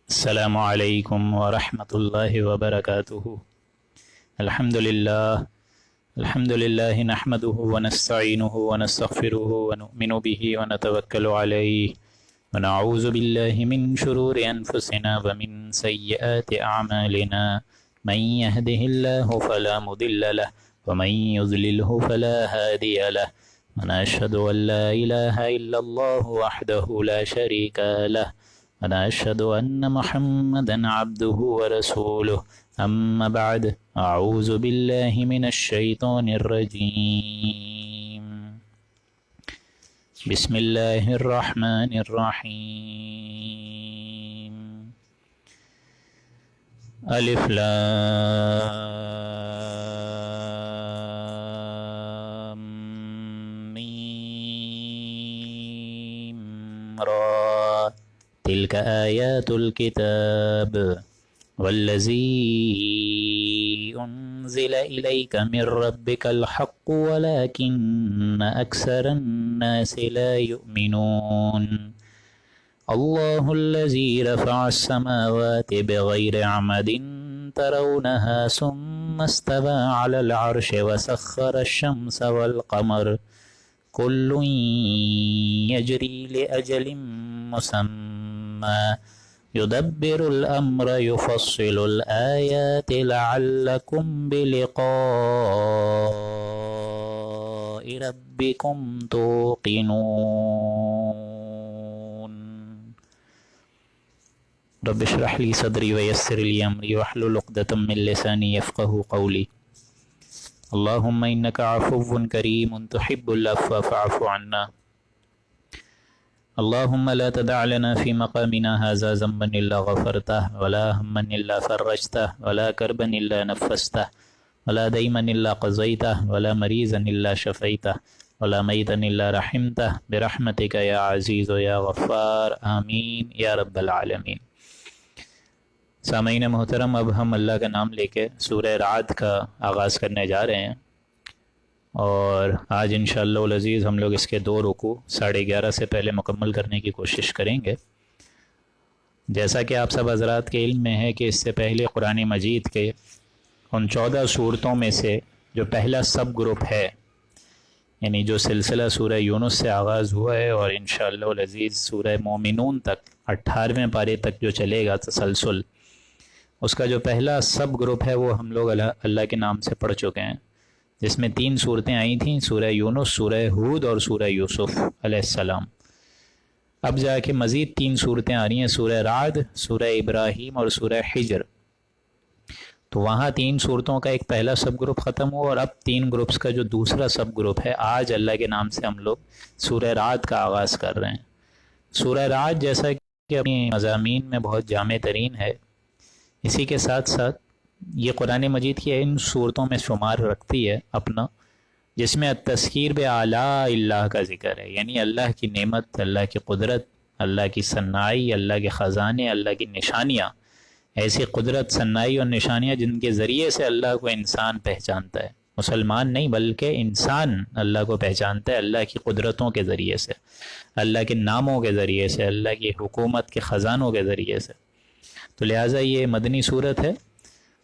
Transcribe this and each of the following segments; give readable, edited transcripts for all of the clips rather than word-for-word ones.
السلام علیکم ورحمۃ اللہ وبرکاتہ۔ الحمد للہ نحمده ونستعینه ونستغفره ونؤمن به ونتوکل علیہ ونعوذ باللہ من شرور انفسنا ومن سیئات اعمالنا من يهده الله فلا مضل له ومن يضلله فلا هادی له ونشهد ان لا الہ الا اللہ وحده لا شریک له ونشهد أن محمدا عبده ورسوله أما بعد أعوذ بالله من الشيطان الرجيم بسم الله الرحمن الرحيم ألف لام ميم را تلك آيات الكتاب والذي أنزل إليك من ربك الحق ولكن أكثر الناس لا يؤمنون الله الذي رفع السماوات بغير عمد ترونها ثم استوى على العرش وسخر الشمس والقمر كل يجري لأجل مسمى يدبر الأمر يفصل الآيات لعلكم بلقاء ربكم توقنون رب اشرح لي صدري ويسر لي أمري واحلل عقدة من لساني يفقهوا قولي اللهم إنك عفو كريم تحب العفو فاعف عنا اللهم لا تدع لنا في مقامنا هذا ذنبا إلا غفرته ولا هما إلا فرجته ولا كربا إلا نفسته ولا ديما إلا قضيته ولا مريضا إلا شفيته ولا ميتا إلا رحمته برحمتك يا عزيز يا غفار آمين يا رب العالمين۔ سامعین محترم، اب ہم اللہ کا نام لے کے سورہ رعد کا آغاز کرنے جا رہے ہیں، اور آج انشاءاللہ العزیز ہم لوگ اس کے 2 رکوع 11:30 سے پہلے مکمل کرنے کی کوشش کریں گے۔ جیسا کہ آپ سب حضرات کے علم میں ہے کہ اس سے پہلے قرآن مجید کے ان 14 صورتوں میں سے جو پہلا سب گروپ ہے، یعنی جو سلسلہ سورہ یونس سے آغاز ہوا ہے اور انشاءاللہ العزیز سورہ مومنون تک 18ویں پارے تک جو چلے گا تسلسل، اس کا جو پہلا سب گروپ ہے وہ ہم لوگ اللہ کے نام سے پڑھ چکے ہیں، جس میں 3 صورتیں آئی تھیں، سورہ یونس، سورہ ہود اور سورہ یوسف علیہ السلام۔ اب جا کے مزید 3 صورتیں آ رہی ہیں، سورہ رعد، سورہ ابراہیم اور سورہ حجر۔ تو وہاں 3 صورتوں کا ایک پہلا سب گروپ ختم ہوا، اور اب 3 گروپس کا جو دوسرا سب گروپ ہے، آج اللہ کے نام سے ہم لوگ سورہ رعد کا آغاز کر رہے ہیں۔ سورہ رعد جیسا کہ اپنی مضامین میں بہت جامع ترین ہے، اسی کے ساتھ ساتھ یہ قرآن مجید کی ان صورتوں میں شمار رکھتی ہے اپنا، جس میں التذکیر بآلاء اللہ کا ذکر ہے، یعنی اللہ کی نعمت، اللہ کی قدرت، اللہ کی صنائی، اللہ کے خزانے، اللہ کی نشانیاں، ایسی قدرت، صنائی اور نشانیاں جن کے ذریعے سے اللہ کو انسان پہچانتا ہے، مسلمان نہیں بلکہ انسان اللہ کو پہچانتا ہے، اللہ کی قدرتوں کے ذریعے سے، اللہ کے ناموں کے ذریعے سے، اللہ کی حکومت کے خزانوں کے ذریعے سے۔ تو لہٰذا یہ مدنی صورت ہے،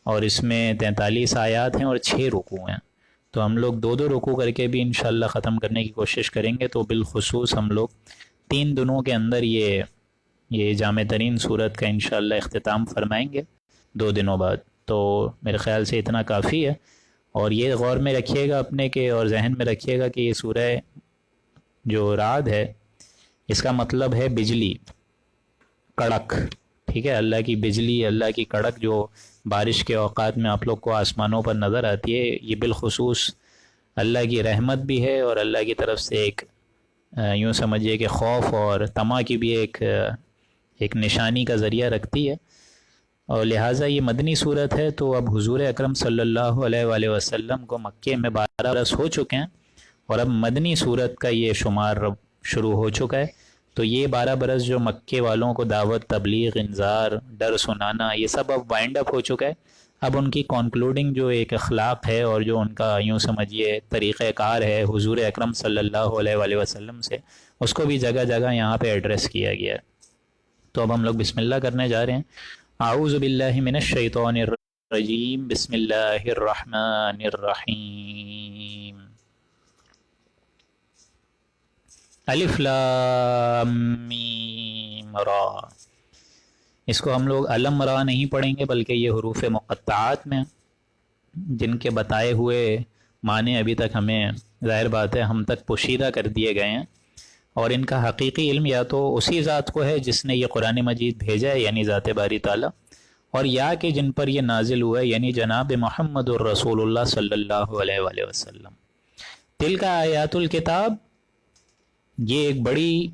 اور اس میں 43 آیات ہیں اور 6 رکوع ہیں، تو ہم لوگ 2 رکوع کر کے بھی انشاءاللہ ختم کرنے کی کوشش کریں گے۔ تو بالخصوص ہم لوگ 3 دنوں کے اندر یہ جامع ترین صورت کا انشاءاللہ اختتام فرمائیں گے 2 دنوں بعد۔ تو میرے خیال سے اتنا کافی ہے، اور یہ غور میں رکھیے گا اپنے کے، اور ذہن میں رکھیے گا کہ یہ سورہ جو رعد ہے اس کا مطلب ہے بجلی، کڑک، ٹھیک ہے؟ اللہ کی بجلی، اللہ کی کڑک جو بارش کے اوقات میں آپ لوگ کو آسمانوں پر نظر آتی ہے، یہ بالخصوص اللہ کی رحمت بھی ہے، اور اللہ کی طرف سے ایک یوں سمجھیے کہ خوف اور طمع کی بھی ایک نشانی کا ذریعہ رکھتی ہے، اور لہٰذا یہ مدنی صورت ہے۔ تو اب حضور اکرم صلی اللہ علیہ وآلہ وسلم کو مکے میں 12 برس ہو چکے ہیں، اور اب مدنی صورت کا یہ شمار شروع ہو چکا ہے۔ تو یہ 12 برس جو مکے والوں کو دعوت، تبلیغ، انذار، ڈر سنانا، یہ سب اب وائنڈ اپ ہو چکا ہے۔ اب ان کی کنکلوڈنگ جو ایک اخلاق ہے اور جو ان کا یوں سمجھیے طریقہ کار ہے حضور اکرم صلی اللہ علیہ وآلہ وسلم سے، اس کو بھی جگہ جگہ یہاں پہ ایڈریس کیا گیا ہے۔ تو اب ہم لوگ بسم اللہ کرنے جا رہے ہیں. اعوذ باللہ من الشیطان الرجیم. بسم اللہ الرحمن الرحیم. الف لام میم را. اس کو ہم لوگ علم را نہیں پڑھیں گے بلکہ یہ حروف مقطعات میں جن کے بتائے ہوئے معنی ابھی تک ہمیں ظاہر بات ہے ہم تک پوشیدہ کر دیے گئے ہیں، اور ان کا حقیقی علم یا تو اسی ذات کو ہے جس نے یہ قرآن مجید بھیجا ہے یعنی ذات باری تعالیٰ، اور یا کہ جن پر یہ نازل ہوا ہے یعنی جناب محمد الرسول اللہ صلی اللہ علیہ وآلہ وسلم. تلک آیات الکتاب، یہ ایک بڑی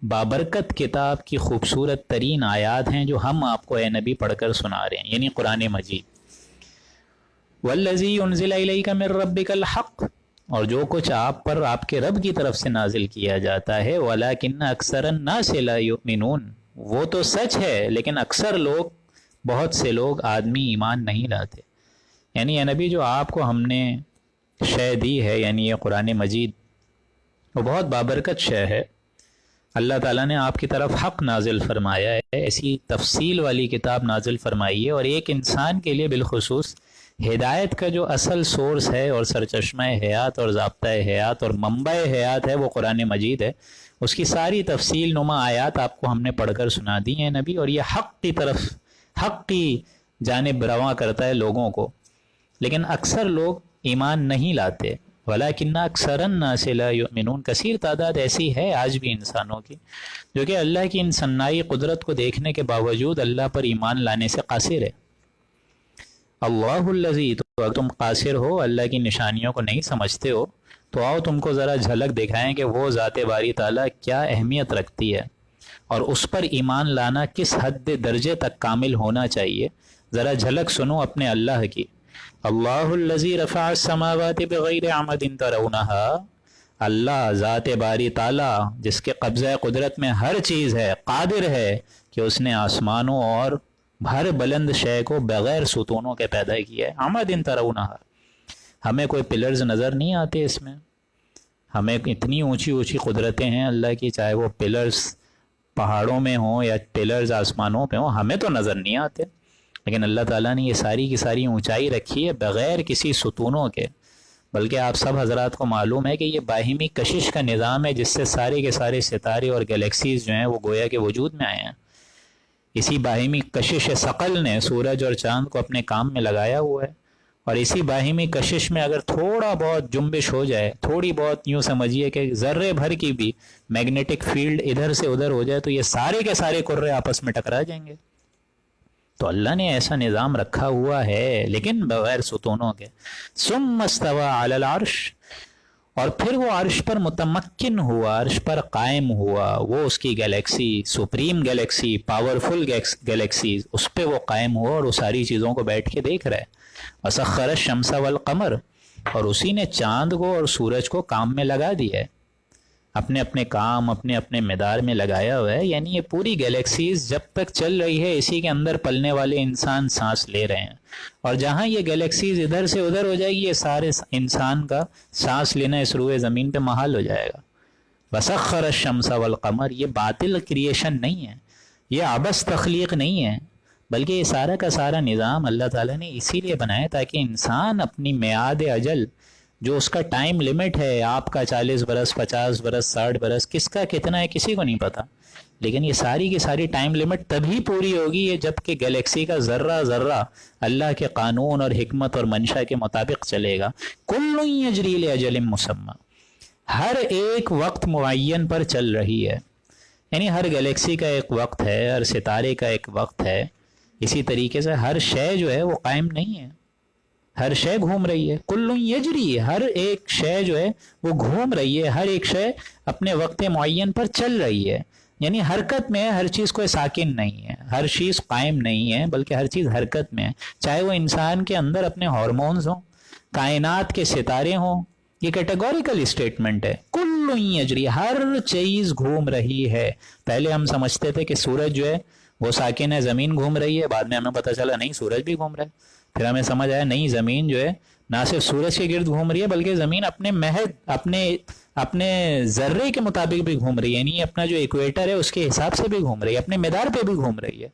بابرکت کتاب کی خوبصورت ترین آیات ہیں جو ہم آپ کو اے نبی پڑھ کر سنا رہے ہیں، یعنی قرآن مجید. والذی انزل الیک من ربک الحق، اور جو کچھ آپ پر آپ کے رب کی طرف سے نازل کیا جاتا ہے. ولکن اکثر الناس لا یؤمنون، وہ تو سچ ہے لیکن اکثر لوگ، بہت سے لوگ آدمی ایمان نہیں لاتے. یعنی اے نبی جو آپ کو ہم نے شے دی ہے یعنی یہ قرآن مجید وہ بہت بابرکت شے ہے. اللہ تعالیٰ نے آپ کی طرف حق نازل فرمایا ہے، ایسی تفصیل والی کتاب نازل فرمائی ہے، اور ایک انسان کے لیے بالخصوص ہدایت کا جو اصل سورس ہے اور سرچشمہ حیات اور ضابطہ حیات اور منبع حیات ہے وہ قرآن مجید ہے. اس کی ساری تفصیل نما آیات آپ کو ہم نے پڑھ کر سنا دی ہیں نبی، اور یہ حق کی طرف، حق کی جانب رواں کرتا ہے لوگوں کو، لیکن اکثر لوگ ایمان نہیں لاتے. ولیکن اکثر الناس لا یؤمنون، کثیر تعداد ایسی ہے آج بھی انسانوں کی جو کہ اللہ کی ان صناعی قدرت کو دیکھنے کے باوجود اللہ پر ایمان لانے سے قاصر ہے. اللہ الذی، تو اگر تم قاصر ہو، اللہ کی نشانیوں کو نہیں سمجھتے ہو، تو آؤ تم کو ذرا جھلک دکھائیں کہ وہ ذات باری تعالیٰ کیا اہمیت رکھتی ہے اور اس پر ایمان لانا کس حد درجے تک کامل ہونا چاہیے. ذرا جھلک سنو اپنے اللہ کی. اللہ الذی رفع السماوات بغیر عمد ترونها، اللہ ذات باری تعالیٰ جس کے قبضہ قدرت میں ہر چیز ہے، قادر ہے کہ اس نے آسمانوں اور ہر بلند شے کو بغیر ستونوں کے پیدا کیا ہے. عمد ترونها، ہمیں کوئی پلرز نظر نہیں آتے اس میں، ہمیں اتنی اونچی اونچی قدرتیں ہیں اللہ کی، چاہے وہ پلرز پہاڑوں میں ہوں یا پلرز آسمانوں پہ ہوں، ہمیں تو نظر نہیں آتے، لیکن اللہ تعالیٰ نے یہ ساری کی ساری اونچائی رکھی ہے بغیر کسی ستونوں کے. بلکہ آپ سب حضرات کو معلوم ہے کہ یہ باہمی کشش کا نظام ہے جس سے سارے کے سارے ستارے اور گلیکسیز جو ہیں وہ گویا کے وجود میں آئے ہیں. اسی باہمی کشش ثقل نے سورج اور چاند کو اپنے کام میں لگایا ہوا ہے، اور اسی باہمی کشش میں اگر تھوڑا بہت جنبش ہو جائے، تھوڑی بہت یوں سمجھیے کہ ذرے بھر کی بھی میگنیٹک فیلڈ ادھر سے ادھر ہو جائے تو یہ سارے کے سارے کرے آپس میں ٹکرا جائیں گے. تو اللہ نے ایسا نظام رکھا ہوا ہے لیکن بغیر ستونوں کے. ثم استوى علی العرش، اور پھر وہ عرش پر متمکن ہوا، عرش پر قائم ہوا. وہ اس کی galaxy, supreme galaxy, powerful galaxies, اس پہ وہ قائم ہوا اور وہ ساری چیزوں کو بیٹھ کے دیکھ رہا ہے. وسخر الشمس والقمر، اور اسی نے چاند کو اور سورج کو کام میں لگا دیا ہے، اپنے اپنے کام اپنے اپنے مدار میں لگایا ہوا ہے. یعنی یہ پوری گلیکسیز جب تک چل رہی ہے اسی کے اندر پلنے والے انسان سانس لے رہے ہیں، اور جہاں یہ گلیکسیز ادھر سے ادھر ہو جائے گی یہ سارے انسان کا سانس لینا اس روئے زمین پہ محال ہو جائے گا. وسخر الشمس والقمر، یہ باطل کریشن نہیں ہے، یہ عبث تخلیق نہیں ہے، بلکہ یہ سارا کا سارا نظام اللہ تعالیٰ نے اسی لیے بنایا تاکہ انسان اپنی میعاد اجل، جو اس کا ٹائم لیمٹ ہے، آپ کا 40 برس 50 برس 60 برس، کس کا کتنا ہے کسی کو نہیں پتا، لیکن یہ ساری کی ساری ٹائم لیمٹ تبھی پوری ہوگی یہ جب کہ گلیکسی کا ذرہ ذرہ اللہ کے قانون اور حکمت اور منشا کے مطابق چلے گا. کل یجری لاجل مسمی، ہر ایک وقت معین پر چل رہی ہے. یعنی ہر گلیکسی کا ایک وقت ہے، ہر ستارے کا ایک وقت ہے. اسی طریقے سے ہر شے جو ہے وہ قائم نہیں ہے، ہر شے گھوم رہی ہے. کل یجری، ہر ایک شے جو ہے وہ گھوم رہی ہے، ہر ایک شے اپنے وقت معین پر چل رہی ہے. یعنی حرکت میں ہے، ہر چیز کوئی ساکن نہیں ہے، ہر چیز قائم نہیں ہے، بلکہ ہر چیز حرکت میں ہے. چاہے وہ انسان کے اندر اپنے ہارمونز ہوں، کائنات کے ستارے ہوں، یہ کیٹیگوریکل اسٹیٹمنٹ ہے. کل یجری، ہر چیز گھوم رہی ہے. پہلے ہم سمجھتے تھے کہ سورج جو ہے وہ ساکن ہے، زمین گھوم رہی ہے، بعد میں ہمیں پتہ چلا نہیں، سورج بھی گھوم رہا ہے. پھر ہمیں سمجھ آیا نہیں، زمین جو ہے نہ صرف سورج کے گرد گھوم رہی ہے بلکہ زمین اپنے محض اپنے ذرے کے مطابق بھی گھوم رہی ہے، یعنی اپنا جو ایکویٹر ہے اس کے حساب سے بھی گھوم رہی ہے، اپنے مدار پہ بھی گھوم رہی ہے.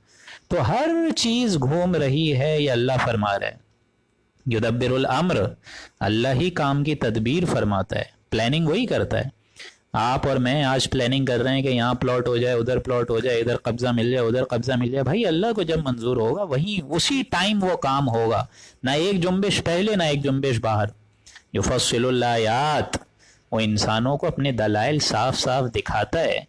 تو ہر چیز گھوم رہی ہے، یہ اللہ فرما رہا ہے. یدبر الامر، اللہ ہی کام کی تدبیر فرماتا ہے، پلاننگ وہی کرتا ہے. آپ اور میں آج پلاننگ کر رہے ہیں کہ یہاں پلاٹ ہو جائے، ادھر پلاٹ ہو جائے، ادھر قبضہ مل جائے، ادھر قبضہ مل جائے. بھائی اللہ کو جب منظور ہوگا وہیں اسی ٹائم وہ کام ہوگا، نہ ایک جنبش پہلے نہ ایک جنبش باہر. یفصل الآیات، وہ انسانوں کو اپنے دلائل صاف صاف دکھاتا ہے.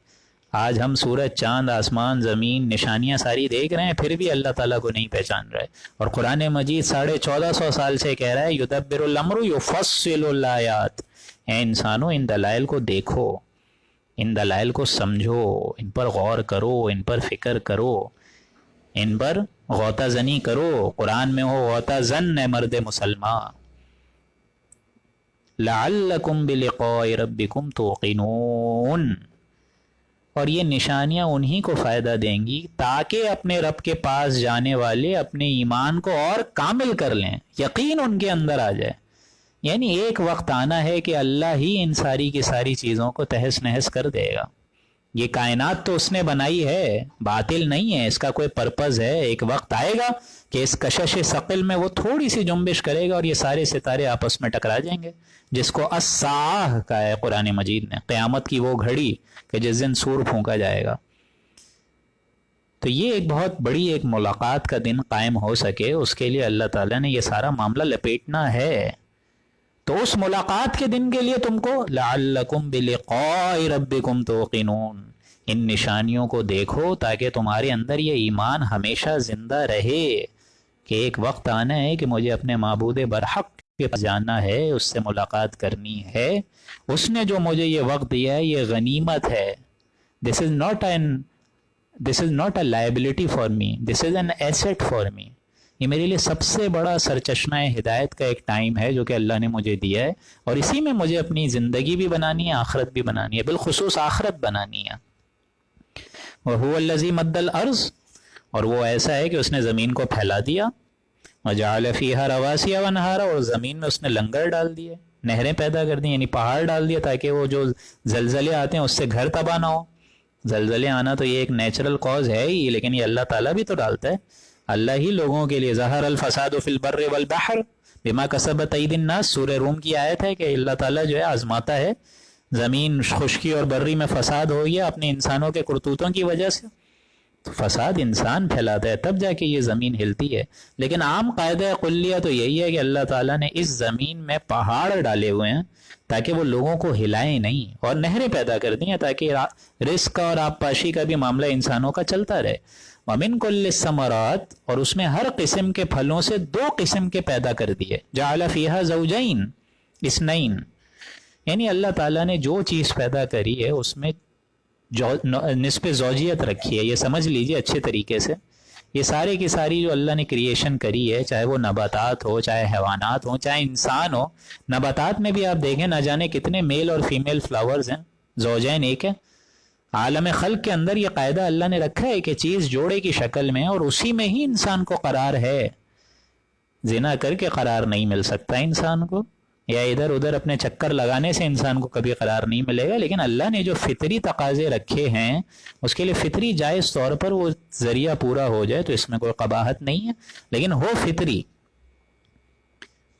آج ہم سورج، چاند، آسمان، زمین، نشانیاں ساری دیکھ رہے ہیں، پھر بھی اللہ تعالیٰ کو نہیں پہچان رہے. اور قرآن مجید 1450 سال سے کہہ رہا ہے یدبر الامر یفصل الآیات، اے انسانوں ان دلائل کو دیکھو، ان دلائل کو سمجھو، ان پر غور کرو، ان پر فکر کرو، ان پر غوطہ زنی کرو. قرآن میں ہو غوطہ زن ہے مرد مسلمان. لعلکم بلقاء ربکم توقنون، اور یہ نشانیاں انہی کو فائدہ دیں گی تاکہ اپنے رب کے پاس جانے والے اپنے ایمان کو اور کامل کر لیں، یقین ان کے اندر آ جائے. یعنی ایک وقت آنا ہے کہ اللہ ہی ان ساری کی ساری چیزوں کو تہس نہس کر دے گا. یہ کائنات تو اس نے بنائی ہے، باطل نہیں ہے، اس کا کوئی پرپز ہے. ایک وقت آئے گا کہ اس کشش ثقل میں وہ تھوڑی سی جنبش کرے گا اور یہ سارے ستارے آپس میں ٹکرا جائیں گے، جس کو الساعہ کہا ہے قرآن مجید نے، قیامت کی وہ گھڑی کہ جس دن سور پھونکا جائے گا. تو یہ ایک بہت بڑی ایک ملاقات کا دن قائم ہو سکے، اس کے لیے اللہ تعالیٰ نے یہ سارا معاملہ لپیٹنا ہے. تو اس ملاقات کے دن کے لیے تم کو لعلکم بلقاء ربکم توقنون، ان نشانیوں کو دیکھو تاکہ تمہارے اندر یہ ایمان ہمیشہ زندہ رہے کہ ایک وقت آنا ہے کہ مجھے اپنے معبود برحق کے پاس جانا ہے، اس سے ملاقات کرنی ہے. اس نے جو مجھے یہ وقت دیا ہے یہ غنیمت ہے. This is not a liability for me, this is an asset for me. یہ میرے لیے سب سے بڑا سرچشمہ ہدایت کا ایک ٹائم ہے جو کہ اللہ نے مجھے دیا ہے، اور اسی میں مجھے اپنی زندگی بھی بنانی ہے، آخرت بھی بنانی ہے، بالخصوص آخرت بنانی ہے. وَهُوَ الَّذِي مَدَّ الْأَرْضَ، اور وہ ایسا ہے کہ اس نے زمین کو پھیلا دیا. وَجَعَلَ فِيهَا رَوَاسِيَ وَأَنْهَارًا، اور زمین میں اس نے لنگر ڈال دیے، نہریں پیدا کر دی، یعنی پہاڑ ڈال دیا تاکہ وہ جو زلزلے آتے ہیں اس سے گھر تباہ نہ ہو. زلزلے آنا تو یہ ایک نیچرل کاز ہے ہی، لیکن یہ اللہ تعالیٰ بھی تو ڈالتا ہے. اللہ ہی لوگوں کے لیے ظہر الفساد فی البر والبحر بما کسبت ایدی الناس، سورہ روم کی آیت ہے کہ اللہ تعالیٰ جو ہے آزماتا ہے. زمین خشکی اور بری میں فساد ہو گیا اپنے انسانوں کے کرتوتوں کی وجہ سے، تو فساد انسان پھیلاتا ہے تب جا کے یہ زمین ہلتی ہے. لیکن عام قاعدہ کلیہ تو یہی ہے کہ اللہ تعالیٰ نے اس زمین میں پہاڑ ڈالے ہوئے ہیں تاکہ وہ لوگوں کو ہلائیں نہیں، اور نہریں پیدا کر دی ہیں تاکہ رزق اور آبپاشی کا بھی معاملہ انسانوں کا چلتا رہے. وَمِن كُلِّ الثَّمَرَاتِ، اور اس میں ہر قسم کے پھلوں سے 2 قسم کے پیدا کر دیے. جَعَلَ فِيهَا زَوْجَيْن اثْنَيْن، یعنی اللہ تعالیٰ نے جو چیز پیدا کری ہے اس میں نسب زوجیت رکھی ہے. یہ سمجھ لیجئے اچھے طریقے سے، یہ سارے کی ساری جو اللہ نے کریشن کری ہے، چاہے وہ نباتات ہو، چاہے حیوانات ہوں، چاہے انسان ہو. نباتات میں بھی آپ دیکھیں نہ جانے کتنے میل اور فیمیل فلاورز ہیں، زوجین ایک ہے. عالم خلق کے اندر یہ قاعدہ اللہ نے رکھا ہے کہ چیز جوڑے کی شکل میں، اور اسی میں ہی انسان کو قرار ہے. زنا کر کے قرار نہیں مل سکتا انسان کو، یا ادھر ادھر اپنے چکر لگانے سے انسان کو کبھی قرار نہیں ملے گا. لیکن اللہ نے جو فطری تقاضے رکھے ہیں اس کے لیے فطری جائز طور پر وہ ذریعہ پورا ہو جائے تو اس میں کوئی قباحت نہیں ہے، لیکن ہو فطری.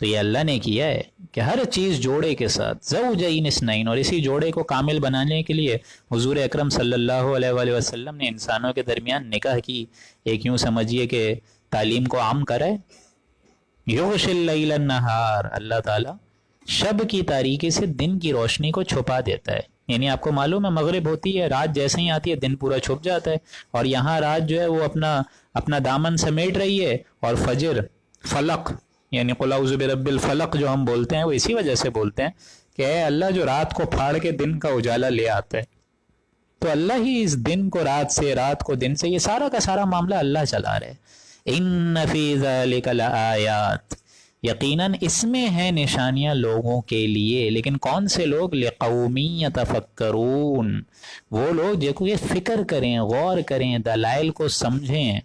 تو یہ اللہ نے کیا ہے کہ ہر چیز جوڑے کے ساتھ، زوجین اثنین، اور اسی جوڑے کو کامل بنانے کے لیے حضور اکرم صلی اللہ علیہ وآلہ وسلم نے انسانوں کے درمیان نکاح کی ایک یوں سمجھیے کہ تعلیم کو عام کرے. یغشی اللیل النہار، اللہ تعالیٰ شب کی تاریکی سے دن کی روشنی کو چھپا دیتا ہے. یعنی آپ کو معلوم ہے مغرب ہوتی ہے، رات جیسے ہی آتی ہے دن پورا چھپ جاتا ہے، اور یہاں رات جو ہے وہ اپنا دامن سمیٹ رہی ہے، اور فجر، فلق، یعنی قل اعوذ برب الفلق جو ہم بولتے ہیں وہ اسی وجہ سے بولتے ہیں کہ اے اللہ جو رات کو پھاڑ کے دن کا اجالا لے آتا ہے. تو اللہ ہی اس دن کو رات سے، رات کو دن سے، یہ سارا کا سارا معاملہ اللہ چلا رہے. ان فی ذلک لآیات، یقیناً اس میں ہیں نشانیاں لوگوں کے لیے. لیکن کون سے لوگ؟ لقوم یتفکرون، وہ لوگ جو کہ فکر کریں، غور کریں، دلائل کو سمجھیں.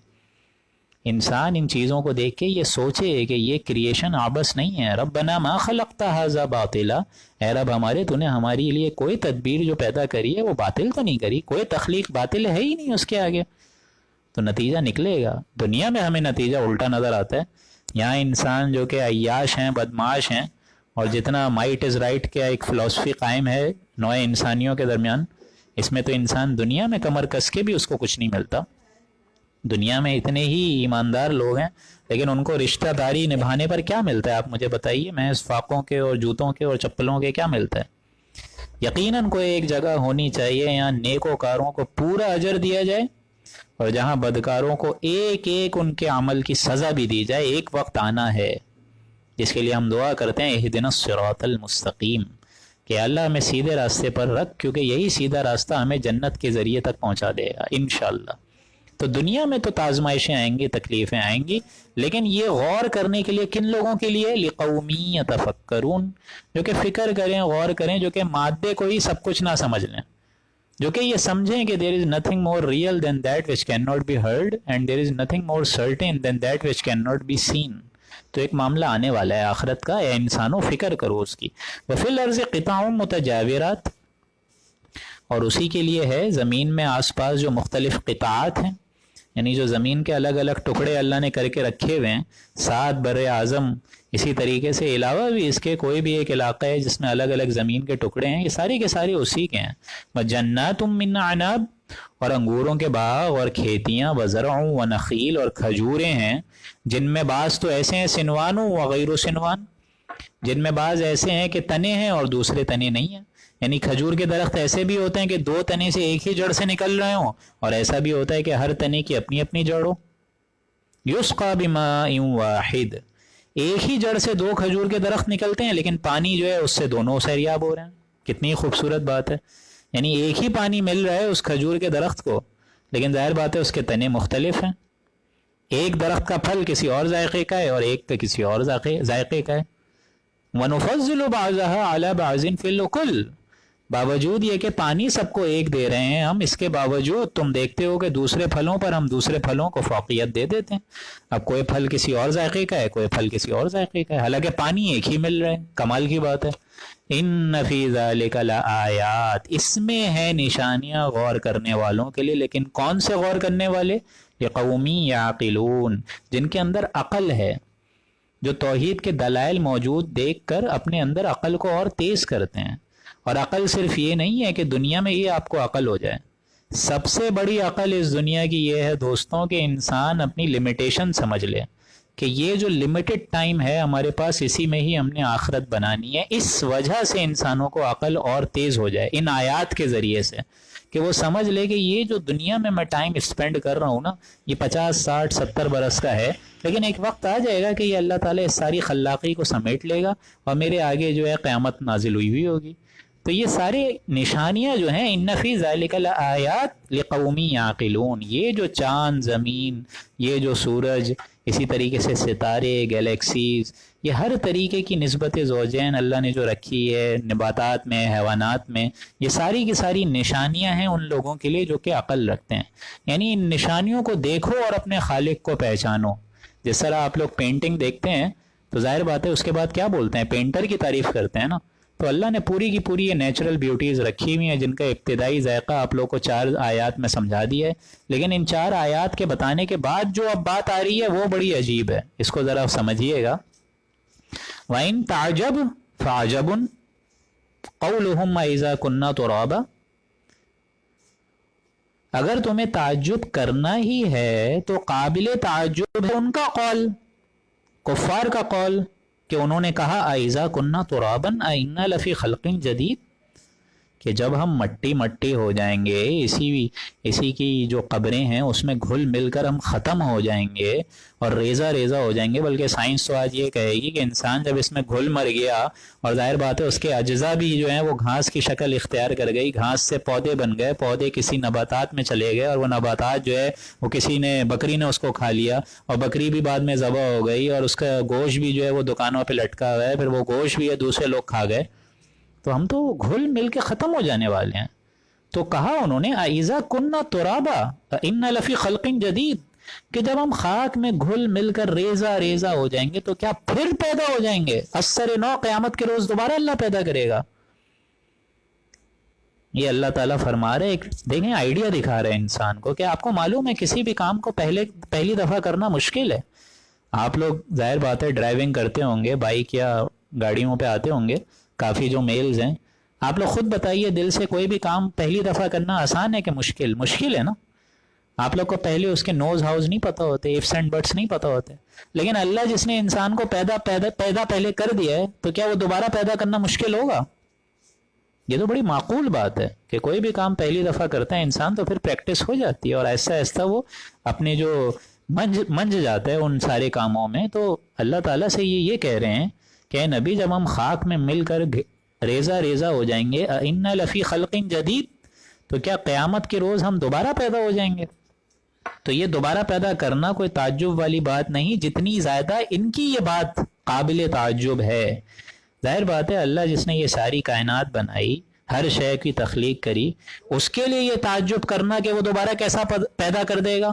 انسان ان چیزوں کو دیکھ کے یہ سوچے کہ یہ کریشن آبس نہیں ہے. ربنا ما خلقت ھذا باطلا، اے رب ہمارے تو نے ہمارے لیے کوئی تدبیر جو پیدا کری ہے وہ باطل تو نہیں کری، کوئی تخلیق باطل ہے ہی نہیں اس کے آگے. تو نتیجہ نکلے گا. دنیا میں ہمیں نتیجہ الٹا نظر آتا ہے. یہاں انسان جو کہ عیاش ہیں، بدمعاش ہیں، اور جتنا مائٹ از رائٹ کا ایک فلسفی قائم ہے نوع انسانیوں کے درمیان، اس میں تو انسان دنیا میں کمر کس کے بھی اس کو کچھ نہیں ملتا. دنیا میں اتنے ہی ایماندار لوگ ہیں لیکن ان کو رشتہ داری نبھانے پر کیا ملتا ہے؟ آپ مجھے بتائیے. محض فاقوں کے اور جوتوں کے اور چپلوں کے کیا ملتا ہے؟ یقیناً کوئی ایک جگہ ہونی چاہیے یہاں نیکوکاروں کو پورا اجر دیا جائے اور جہاں بدکاروں کو ایک ایک ان کے عمل کی سزا بھی دی جائے. ایک وقت آنا ہے جس کے لیے ہم دعا کرتے ہیں اہدنا الصراط المستقیم، کہ اللہ ہمیں سیدھے راستے پر رکھ، کیونکہ یہی سیدھا راستہ ہمیں جنت کے ذریعے تک پہنچا دے گا انشاءاللہ. تو دنیا میں تو آزمائشیں آئیں گی، تکلیفیں آئیں گی، لیکن یہ غور کرنے کے لیے کن لوگوں کے لیے؟ لقومی یتفکرون، جو کہ فکر کریں، غور کریں، جو کہ مادے کو ہی سب کچھ نہ سمجھ لیں، جو کہ یہ سمجھیں کہ there is nothing more real than that which cannot be heard and there is nothing more certain than that which cannot be seen. تو ایک معاملہ آنے والا ہے آخرت کا، اے انسانوں فکر کرو اس کی. وفی الارض قطع متجاورات، اور اسی کے لیے ہے زمین میں آس پاس جو مختلف قطعات ہیں، یعنی جو زمین کے الگ الگ ٹکڑے اللہ نے کر کے رکھے ہوئے ہیں، 7 بر اعظم. اسی طریقے سے علاوہ بھی اس کے کوئی بھی ایک علاقہ ہے جس میں الگ الگ زمین کے ٹکڑے ہیں، یہ سارے کے سارے اسی کے ہیں. وجنات من عناب، اور انگوروں کے باغ اور کھیتیاں، وزرع ونخیل، اور کھجوریں ہیں جن میں بعض تو ایسے ہیں سنوان وغیر سنوان، جن میں بعض ایسے ہیں کہ تنے ہیں اور دوسرے تنے نہیں ہیں. یعنی کھجور کے درخت ایسے بھی ہوتے ہیں کہ 2 تنے سے ایک ہی جڑ سے نکل رہے ہوں، اور ایسا بھی ہوتا ہے کہ ہر تنے کی اپنی اپنی جڑ ہو. یسقى بماء واحد، ایک ہی جڑ سے 2 کھجور کے درخت نکلتے ہیں لیکن پانی جو ہے اس سے دونوں سیراب ہو رہے ہیں. کتنی خوبصورت بات ہے. یعنی ایک ہی پانی مل رہا ہے اس کھجور کے درخت کو، لیکن ظاہر بات ہے اس کے تنے مختلف ہیں. ایک درخت کا پھل کسی اور ذائقے کا ہے اور ایک کا کسی اور ذائقے کا ہے. وَنُفَضِّلُ بَعْضَهَا عَلَى بَعْضٍ فِي الْأُكُلِ، باوجود یہ کہ پانی سب کو ایک دے رہے ہیں ہم، اس کے باوجود تم دیکھتے ہو کہ دوسرے پھلوں پر ہم دوسرے پھلوں کو فوقیت دے دیتے ہیں. اب کوئی پھل کسی اور ذائقے کا ہے، کوئی پھل کسی اور ذائقے کا ہے، حالانکہ پانی ایک ہی مل رہا ہے. کمال کی بات ہے. ان فی ذلک لآیات، اس میں ہے نشانیاں غور کرنے والوں کے لیے. لیکن کون سے غور کرنے والے؟ لقومی یعقلون، جن کے اندر عقل ہے، جو توحید کے دلائل موجود دیکھ کر اپنے اندر عقل کو اور تیز کرتے ہیں. اور عقل صرف یہ نہیں ہے کہ دنیا میں یہ آپ کو عقل ہو جائے. سب سے بڑی عقل اس دنیا کی یہ ہے دوستوں کہ انسان اپنی لمیٹیشن سمجھ لے کہ یہ جو لمیٹڈ ٹائم ہے ہمارے پاس، اسی میں ہی ہم نے آخرت بنانی ہے. اس وجہ سے انسانوں کو عقل اور تیز ہو جائے ان آیات کے ذریعے سے، کہ وہ سمجھ لے کہ یہ جو دنیا میں ٹائم اسپینڈ کر رہا ہوں نا، یہ 50 60 70 برس کا ہے، لیکن ایک وقت آ جائے گا کہ یہ اللہ تعالیٰ اس ساری خلاقی کو سمیٹ لے گا اور میرے آگے جو ہے قیامت نازل ہوئی ہوگی. تو یہ سارے نشانیاں جو ہیں، ان فی ذالک لآیات لقوم یعقلون، یہ جو چاند، زمین، یہ جو سورج، اسی طریقے سے ستارے، گیلیکسیز، یہ ہر طریقے کی نسبت زوجین اللہ نے جو رکھی ہے نباتات میں، حیوانات میں، یہ ساری کی ساری نشانیاں ہیں ان لوگوں کے لیے جو کہ عقل رکھتے ہیں. یعنی ان نشانیوں کو دیکھو اور اپنے خالق کو پہچانو. جس طرح آپ لوگ پینٹنگ دیکھتے ہیں تو ظاہر بات ہے اس کے بعد کیا بولتے ہیں؟ پینٹر کی تعریف کرتے ہیں نا. تو اللہ نے پوری کی پوری یہ نیچرل بیوٹیز رکھی ہوئی ہیں جن کا ابتدائی ذائقہ آپ لوگ کو 4 آیات میں سمجھا دیا ہے. لیکن ان 4 آیات کے بتانے کے بعد جو اب بات آ رہی ہے وہ بڑی عجیب ہے، اس کو ذرا سمجھیے گا. وَإِن تَعْجَبْ فَعَجَبٌ قَوْلُهُمْ أَإِذَا كُنَّا تُرَابًا، اگر تمہیں تعجب کرنا ہی ہے تو قابل تعجب ہے ان کا قول، کفار کا قول، کہ انہوں نے کہا اَإِذَا كُنَّا تُرَابًا أَإِنَّا لَفِي خَلْقٍ جَدِيدٍ، کہ جب ہم مٹی مٹی ہو جائیں گے، اسی کی جو قبریں ہیں اس میں گھل مل کر ہم ختم ہو جائیں گے اور ریزہ ریزہ ہو جائیں گے. بلکہ سائنس تو آج یہ کہے گی کہ انسان جب اس میں گھل مر گیا اور ظاہر بات ہے اس کے اجزاء بھی جو ہیں وہ گھاس کی شکل اختیار کر گئی، گھاس سے پودے بن گئے، پودے کسی نباتات میں چلے گئے اور وہ نباتات جو ہے وہ بکری نے اس کو کھا لیا اور بکری بھی بعد میں ذبح ہو گئی اور اس کا گوشت بھی جو ہے وہ دکانوں پہ لٹکا ہوا ہے، پھر وہ گوشت بھی ہے دوسرے لوگ کھا گئے، تو ہم تو گھل مل کے ختم ہو جانے والے ہیں. تو کہا انہوں نے اَإِذَا كُنَّا تُرَابًا أَإِنَّا لَفِي خَلْقٍ جَدِيدٍ، کہ جب ہم خاک میں گھل مل کر ریزہ ریزہ ہو جائیں گے تو کیا پھر پیدا ہو جائیں گے؟ اثر نو قیامت کے روز دوبارہ اللہ پیدا کرے گا؟ یہ اللہ تعالیٰ فرما رہے، دیکھیں آئیڈیا دکھا رہے ہیں انسان کو کہ آپ کو معلوم ہے کسی بھی کام کو پہلی دفعہ کرنا مشکل ہے. آپ لوگ ظاہر بات ہے ڈرائیونگ کرتے ہوں گے، بائک یا گاڑیوں پہ آتے ہوں گے، کافی جو میلز ہیں، آپ لوگ خود بتائیے دل سے کوئی بھی کام پہلی دفعہ کرنا آسان ہے کہ مشکل ہے نا؟ آپ لوگ کو پہلے اس کے نوز ہاؤس نہیں پتہ ہوتے، ایفس اینڈ بٹس نہیں پتہ ہوتے، لیکن اللہ جس نے انسان کو پیدا پہلے کر دیا ہے تو کیا وہ دوبارہ پیدا کرنا مشکل ہوگا؟ یہ تو بڑی معقول بات ہے کہ کوئی بھی کام پہلی دفعہ کرتا ہے انسان تو پھر پریکٹس ہو جاتی ہے اور ایسا ایسا وہ اپنے جو منج جاتا ہے ان سارے کاموں میں. تو اللہ تعالیٰ سے یہ کہہ رہے ہیں کہ اے نبی جب ہم خاک میں مل کر ریزہ ریزہ ہو جائیں گے اِنَّ لَفِي خَلْقٍ جدید، تو کیا قیامت کے روز ہم دوبارہ پیدا ہو جائیں گے؟ تو یہ دوبارہ پیدا کرنا کوئی تعجب والی بات نہیں، جتنی زیادہ ان کی یہ بات قابل تعجب ہے. ظاہر بات ہے اللہ جس نے یہ ساری کائنات بنائی، ہر شے کی تخلیق کری، اس کے لیے یہ تعجب کرنا کہ وہ دوبارہ کیسا پیدا کر دے گا،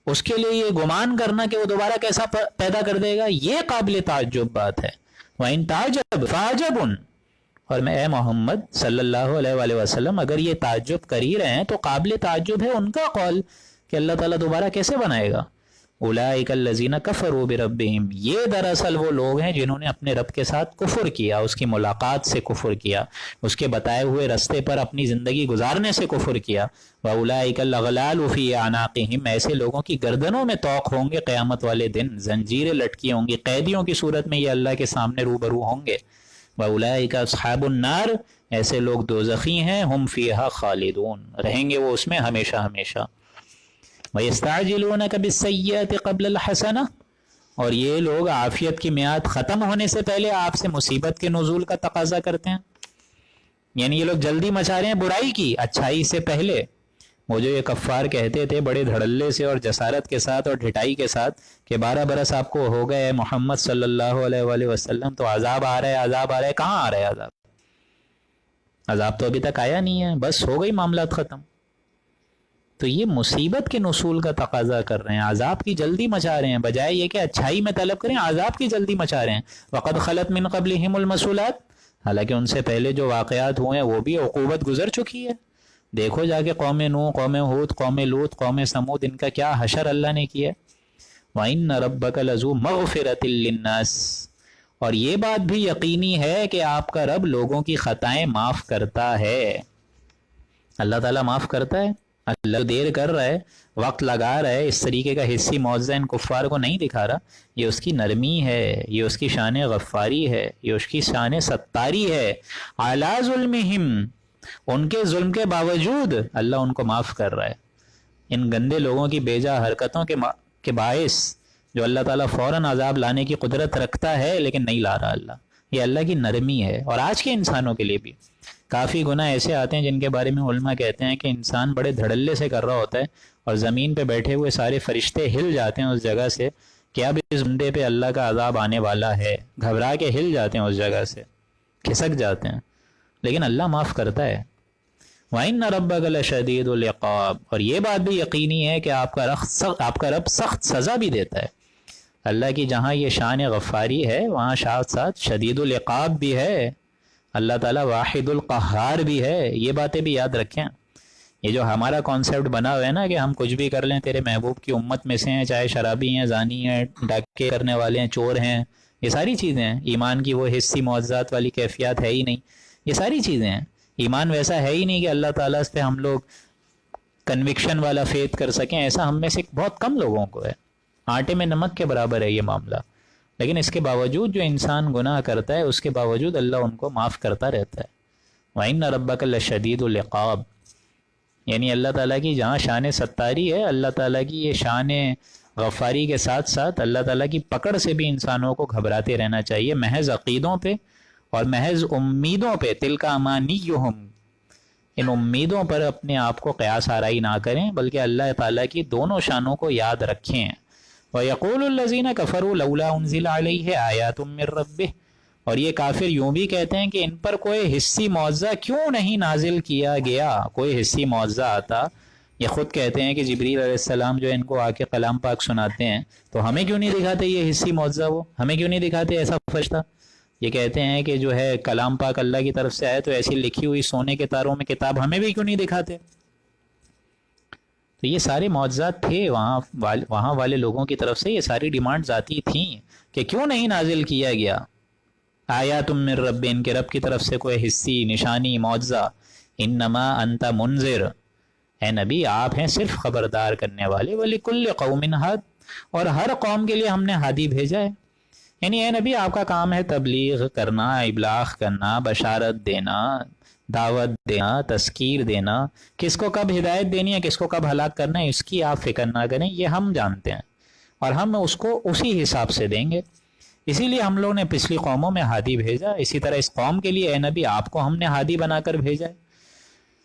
اس کے لیے یہ گمان کرنا کہ وہ دوبارہ کیسا پیدا کر دے گا، یہ قابل تعجب بات ہے. وَإِن تَعْجَبْ فَعَجَبٌ، اور میں اے محمد صلی اللہ علیہ وآلہ وسلم اگر یہ تعجب کر ہی رہے ہیں تو قابل تعجب ہے ان کا قول کہ اللہ تعالیٰ دوبارہ کیسے بنائے گا. اولئک الذین کفروا بربہم، یہ دراصل وہ لوگ ہیں جنہوں نے اپنے رب کے ساتھ کفر کیا، اس کی ملاقات سے کفر کیا، اس کے بتائے ہوئے رستے پر اپنی زندگی گزارنے سے کفر کیا. واولئک الاغلال فی اعناقہم، ایسے لوگوں کی گردنوں میں طوق ہوں گے قیامت والے دن، زنجیریں لٹکی ہوں گی، قیدیوں کی صورت میں یہ اللہ کے سامنے روبرو ہوں گے. واولئک اصحاب النار، ایسے لوگ دوزخی ہیں، ہم فیہا خالدون، رہیں گے وہ اس میں ہمیشہ ہمیشہ. وَيَسْتَعْجِلُونَكَ بِالسَّيِّئَةِ قَبْلَ الْحَسَنَةِ، اور یہ لوگ عافیت کی میعاد ختم ہونے سے پہلے آپ سے مصیبت کے نزول کا تقاضا کرتے ہیں. یعنی یہ لوگ جلدی مچا رہے ہیں برائی کی اچھائی سے پہلے. وہ جو یہ کفار کہتے تھے بڑے دھڑلے سے اور جسارت کے ساتھ اور ڈھٹائی کے ساتھ کہ 12 برس آپ کو ہو گئے محمد صلی اللہ علیہ وآلہ وسلم تو عذاب آ رہا ہے عذاب آ رہا ہے، کہاں آ رہا ہے عذاب تو ابھی تک آیا نہیں ہے، بس ہو گئی معاملات ختم. تو یہ مصیبت کے نزول کا تقاضا کر رہے ہیں، عذاب کی جلدی مچا رہے ہیں، بجائے یہ کہ اچھائی میں طلب کریں عذاب کی جلدی مچا رہے ہیں. وقد خلت من قبلہم المثلات، حالانکہ ان سے پہلے جو واقعات ہوئے ہیں وہ بھی عقوبت گزر چکی ہے. دیکھو جا کے قوم نوح، قوم ہود، قوم لوط، قوم سمود، ان کا کیا حشر اللہ نے کیا. وَإِنَّ رَبَّكَ لَذُو مَغْفِرَةٍ لِلنَّاسِ، اور یہ بات بھی یقینی ہے کہ آپ کا رب لوگوں کی خطائیں معاف کرتا ہے. اللہ تعالیٰ معاف کرتا ہے. اللہ دیر کر رہا ہے، وقت لگا رہا ہے، اس طریقے کا حصی معجزہ ان کفار کو نہیں دکھا رہا. یہ اس کی نرمی ہے، یہ اس کی شان غفاری ہے، یہ اس کی شان ستاری ہے. علی ظلمہم، ان کے ظلم کے باوجود اللہ ان کو معاف کر رہا ہے. ان گندے لوگوں کی بیجا حرکتوں کے باعث جو اللہ تعالیٰ فوراً عذاب لانے کی قدرت رکھتا ہے لیکن نہیں لا رہا اللہ. یہ اللہ کی نرمی ہے. اور آج کے انسانوں کے لیے بھی کافی گناہ ایسے آتے ہیں جن کے بارے میں علماء کہتے ہیں کہ انسان بڑے دھڑلے سے کر رہا ہوتا ہے اور زمین پہ بیٹھے ہوئے سارے فرشتے ہل جاتے ہیں اس جگہ سے کہ اب اس بندے پہ اللہ کا عذاب آنے والا ہے، گھبرا کے ہل جاتے ہیں اس جگہ سے، کھسک جاتے ہیں، لیکن اللہ معاف کرتا ہے. وَإِنَّ رَبَّكَ لَشَدِيدُ الْعِقَابِ، اور یہ بات بھی یقینی ہے کہ آپ کا رب سخت سزا بھی دیتا ہے. اللہ کی جہاں یہ شان غفاری ہے وہاں ساتھ ساتھ شدید العقاب بھی ہے. اللہ تعالیٰ واحد القہار بھی ہے. یہ باتیں بھی یاد رکھیں. یہ جو ہمارا کانسیپٹ بنا ہوا ہے نا کہ ہم کچھ بھی کر لیں تیرے محبوب کی امت میں سے ہیں، چاہے شرابی ہیں، زانی ہیں، ڈاکے کرنے والے ہیں، چور ہیں، یہ ساری چیزیں ہیں. ایمان کی وہ حصی معجزات والی کیفیات ہے ہی نہیں. یہ ساری چیزیں ہیں. ایمان ویسا ہے ہی نہیں کہ اللہ تعالیٰ اس پہ ہم لوگ کنوکشن والا فیتھ کر سکیں. ایسا ہم میں سے بہت کم لوگوں کو ہے. آٹے میں نمک کے برابر ہے یہ معاملہ. لیکن اس کے باوجود جو انسان گناہ کرتا ہے اس کے باوجود اللہ ان کو معاف کرتا رہتا ہے. وَإِنَّ رَبَّكَ لَشَدِيدُ الْعِقَابِ، یعنی اللہ تعالیٰ کی جہاں شان ستاری ہے، اللہ تعالیٰ کی یہ شان غفاری کے ساتھ ساتھ اللہ تعالیٰ کی پکڑ سے بھی انسانوں کو گھبراتے رہنا چاہیے. محض عقیدوں پہ اور محض امیدوں پہ، تِلْكَ أَمَانِيُّهُمْ، ان امیدوں پر اپنے آپ کو قیاس آرائی نہ کریں بلکہ اللہ تعالیٰ کی دونوں شانوں کو یاد رکھیں. وَيَقُولُ الَّذِينَ كَفَرُوا لَوْلَا أُنزِلَ عَلَيْهِ آيَاتٌ مِّن رَّبِّهِ، اور یہ کافر یوں بھی کہتے ہیں کہ ان پر کوئی حصی معجزہ کیوں نہیں نازل کیا گیا. کوئی حصی معجزہ آتا یہ خود کہتے ہیں کہ جبریل علیہ السلام جو ہے ان کو آ کے کلام پاک سناتے ہیں، تو ہمیں کیوں نہیں دکھاتے یہ حصی معجزہ؟ وہ ہمیں کیوں نہیں دکھاتے ایسا فرشتہ؟ یہ کہتے ہیں کہ جو ہے کلام پاک اللہ کی طرف سے آئے تو ایسی لکھی ہوئی سونے کے تاروں میں کتاب ہمیں بھی کیوں نہیں دکھاتے؟ تو یہ سارے معجزات تھے وہاں والے لوگوں کی طرف سے، یہ ساری ڈیمانڈز آتی تھیں کہ کیوں نہیں نازل کیا گیا؟ آیات من رب، ان کے رب کی طرف سے کوئی حصی نشانی معجزہ۔ انما انت منذر، اے نبی آپ ہیں صرف خبردار کرنے والے، وَلِكُلِّ قَوْمٍ هَادٍ، اور ہر قوم کے لیے ہم نے ہادی بھیجا ہے۔ یعنی اے نبی آپ کا کام ہے تبلیغ کرنا، ابلاغ کرنا، بشارت دینا، دعوت دینا، تذکیر دینا۔ کس کو کب ہدایت دینی ہے، کس کو کب ہلاک کرنا ہے، اس کی آپ فکر نہ کریں، یہ ہم جانتے ہیں اور ہم اس کو اسی حساب سے دیں گے۔ اسی لیے ہم لوگ نے پچھلی قوموں میں ہادی بھیجا، اسی طرح اس قوم کے لیے اے نبی آپ کو ہم نے ہادی بنا کر بھیجا ہے۔